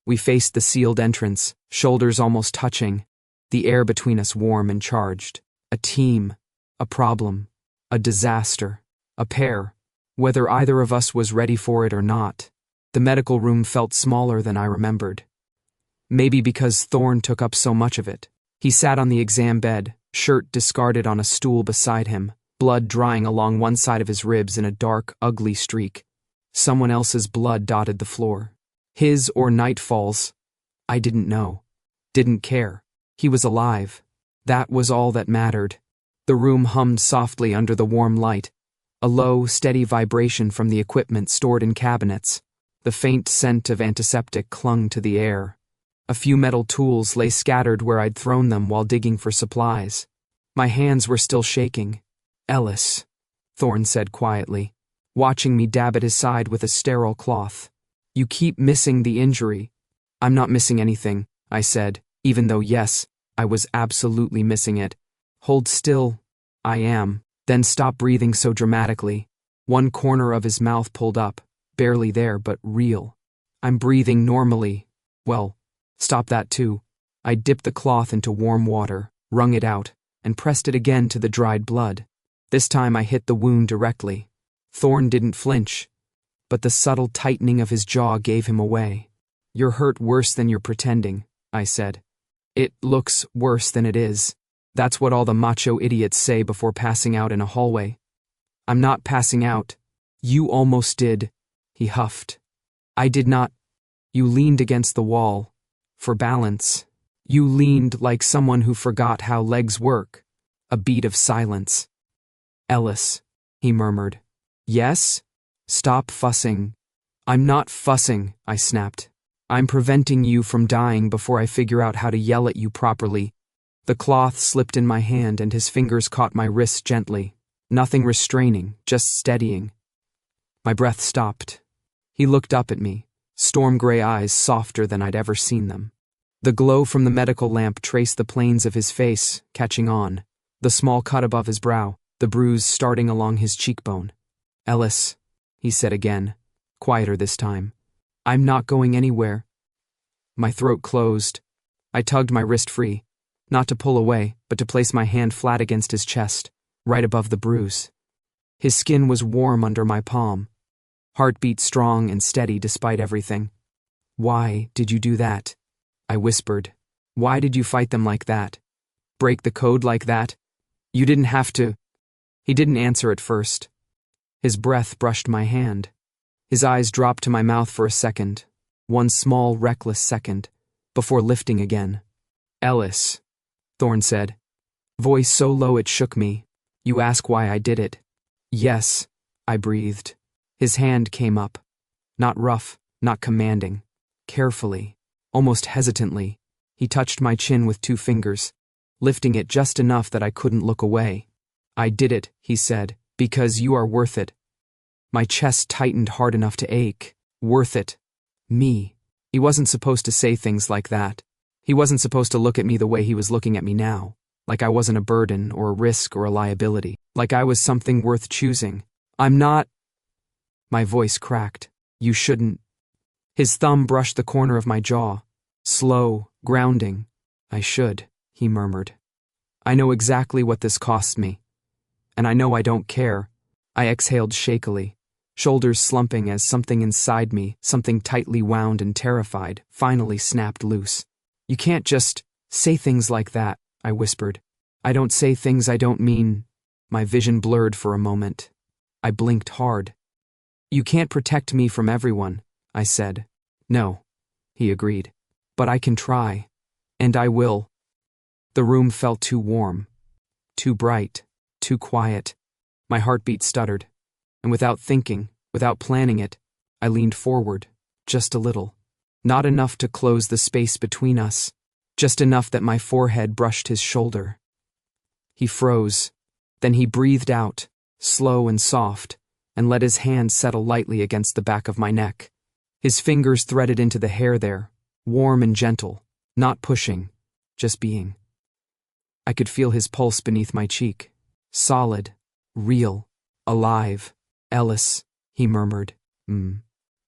We faced the sealed entrance, shoulders almost touching, the air between us warm and charged. A team, a problem, a disaster, a pair, whether either of us was ready for it or not. The medical room felt smaller than I remembered. Maybe because Thorn took up so much of it. He sat on the exam bed, shirt discarded on a stool beside him, blood drying along one side of his ribs in a dark, ugly streak. Someone else's blood dotted the floor. His or Nightfall's. I didn't know. Didn't care. He was alive. That was all that mattered. The room hummed softly under the warm light. A low, steady vibration from the equipment stored in cabinets. The faint scent of antiseptic clung to the air. A few metal tools lay scattered where I'd thrown them while digging for supplies. My hands were still shaking. Ellis, Thorn said quietly, watching me dab at his side with a sterile cloth. You keep missing the injury. I'm not missing anything, I said, even though yes, I was absolutely missing it. Hold still. I am. Then stop breathing so dramatically. One corner of his mouth pulled up, barely there but real. I'm breathing normally. Well, stop that too. I dipped the cloth into warm water, wrung it out, and pressed it again to the dried blood. This time I hit the wound directly. Thorn didn't flinch, but the subtle tightening of his jaw gave him away. You're hurt worse than you're pretending, I said. It looks worse than it is. That's what all the macho idiots say before passing out in a hallway. I'm not passing out. You almost did, he huffed. I did not. You leaned against the wall. For balance. You leaned like someone who forgot how legs work. A beat of silence. Ellis, he murmured. Yes? Stop fussing. I'm not fussing, I snapped. I'm preventing you from dying before I figure out how to yell at you properly. The cloth slipped in my hand and his fingers caught my wrist gently. Nothing restraining, just steadying. My breath stopped. He looked up at me, storm-gray eyes softer than I'd ever seen them. The glow from the medical lamp traced the planes of his face, catching on. The small cut above his brow, the bruise starting along his cheekbone. Ellis, he said again, quieter this time. I'm not going anywhere. My throat closed. I tugged my wrist free, not to pull away, but to place my hand flat against his chest, right above the bruise. His skin was warm under my palm. Heartbeat strong and steady despite everything. Why did you do that? I whispered. Why did you fight them like that? Break the code like that? You didn't have to. He didn't answer at first. His breath brushed my hand. His eyes dropped to my mouth for a second, one small, reckless second, before lifting again. Ellis, Thorn said, voice so low it shook me. You ask why I did it. Yes, I breathed. His hand came up. Not rough, not commanding. Carefully, almost hesitantly, he touched my chin with 2 fingers, lifting it just enough that I couldn't look away. I did it, he said, because you are worth it. My chest tightened hard enough to ache. Worth it. Me. He wasn't supposed to say things like that. He wasn't supposed to look at me the way he was looking at me now. like I wasn't a burden or a risk or a liability, like I was something worth choosing. I'm not. My voice cracked. You shouldn't. His thumb brushed the corner of my jaw. Slow, grounding. I should, he murmured. I know exactly what this cost me. And I know I don't care. I exhaled shakily, shoulders slumping as something inside me, something tightly wound and terrified, finally snapped loose. You can't just say things like that, I whispered. I don't say things I don't mean. My vision blurred for a moment. I blinked hard. You can't protect me from everyone, I said. No, he agreed. But I can try. And I will. The room felt too warm, too bright, too quiet. My heartbeat stuttered. And without thinking, without planning it, I leaned forward, just a little. Not enough to close the space between us, just enough that my forehead brushed his shoulder. He froze. Then he breathed out, slow and soft, and let his hand settle lightly against the back of my neck. His fingers threaded into the hair there, warm and gentle, not pushing, just being. I could feel his pulse beneath my cheek. Solid, real, alive. Ellis, he murmured.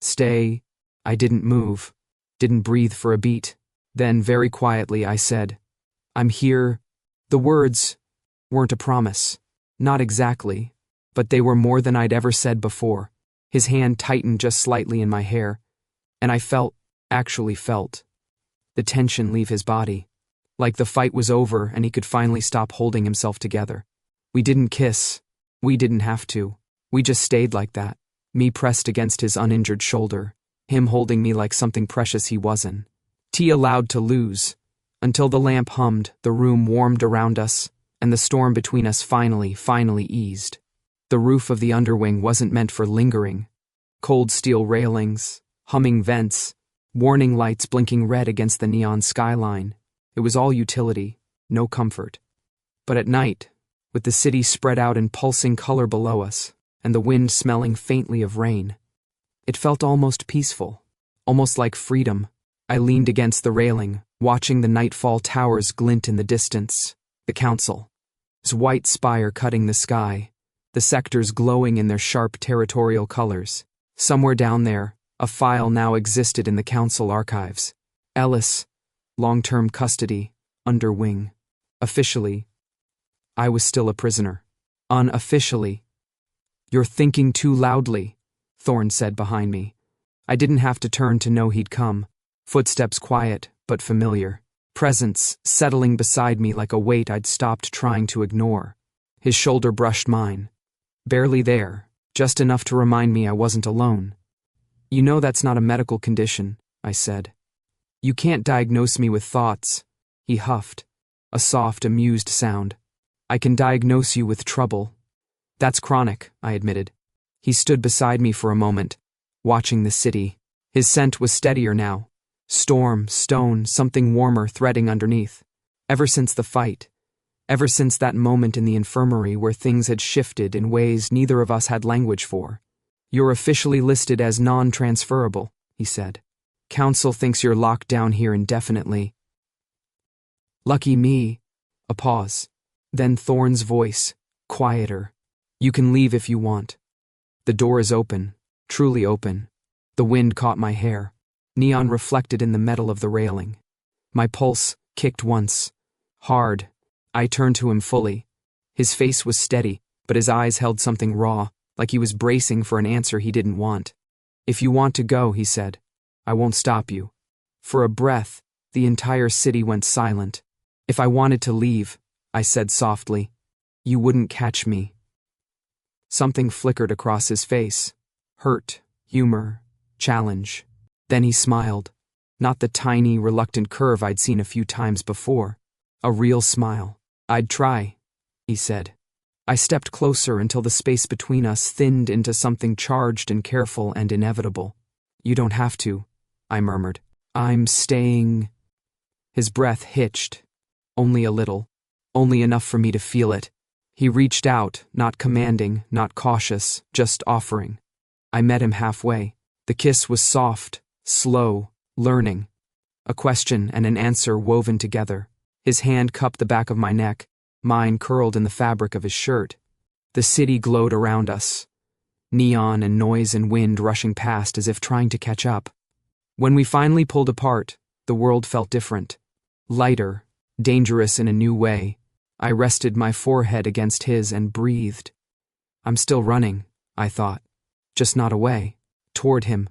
Stay. I didn't move, didn't breathe for a beat. Then, very quietly, I said, I'm here. The words weren't a promise. Not exactly, but they were more than I'd ever said before. His hand tightened just slightly in my hair, and I actually felt, the tension leave his body. Like the fight was over and he could finally stop holding himself together. We didn't kiss. We didn't have to. We just stayed like that, me pressed against his uninjured shoulder, him holding me like something precious he wasn't. Tea allowed to lose. Until the lamp hummed, the room warmed around us, and the storm between us finally eased. The roof of the underwing wasn't meant for lingering. Cold steel railings, humming vents, warning lights blinking red against the neon skyline. It was all utility, no comfort. But at night, with the city spread out in pulsing color below us, and the wind smelling faintly of rain, it felt almost peaceful, almost like freedom. I leaned against the railing, watching the nightfall towers glint in the distance. The council's white spire cutting the sky, the sectors glowing in their sharp territorial colors. Somewhere down there, a file now existed in the council archives. Ellis, long-term custody, under wing. Officially, I was still a prisoner. Unofficially. You're thinking too loudly, Thorn said behind me. I didn't have to turn to know he'd come. Footsteps quiet, but familiar. Presence settling beside me like a weight I'd stopped trying to ignore. His shoulder brushed mine. Barely there, just enough to remind me I wasn't alone. You know that's not a medical condition, I said. You can't diagnose me with thoughts. He huffed, a soft, amused sound. I can diagnose you with trouble. That's chronic, I admitted. He stood beside me for a moment, watching the city. His scent was steadier now. Storm, stone, something warmer threading underneath. Ever since the fight, ever since that moment in the infirmary where things had shifted in ways neither of us had language for. You're officially listed as non-transferable, he said. Council thinks you're locked down here indefinitely. Lucky me. A pause. Then Thorn's voice, quieter. You can leave if you want. The door is open, truly open. The wind caught my hair. Neon reflected in the metal of the railing. My pulse kicked once. Hard. I turned to him fully. His face was steady, but his eyes held something raw, like he was bracing for an answer he didn't want. If you want to go, he said, I won't stop you. For a breath, the entire city went silent. If I wanted to leave, I said softly, you wouldn't catch me. Something flickered across his face. Hurt, humor, challenge. Then he smiled. Not the tiny, reluctant curve I'd seen a few times before. A real smile. I'd try, he said. I stepped closer until the space between us thinned into something charged and careful and inevitable. You don't have to, I murmured. I'm staying. His breath hitched. Only a little. Only enough for me to feel it. He reached out, not commanding, not cautious, just offering. I met him halfway. The kiss was soft, slow, learning. A question and an answer woven together. His hand cupped the back of my neck, mine curled in the fabric of his shirt. The city glowed around us, neon and noise and wind rushing past as if trying to catch up. When we finally pulled apart, the world felt different. Lighter, dangerous in a new way. I rested my forehead against his and breathed. I'm still running, I thought. Just not away. Toward him,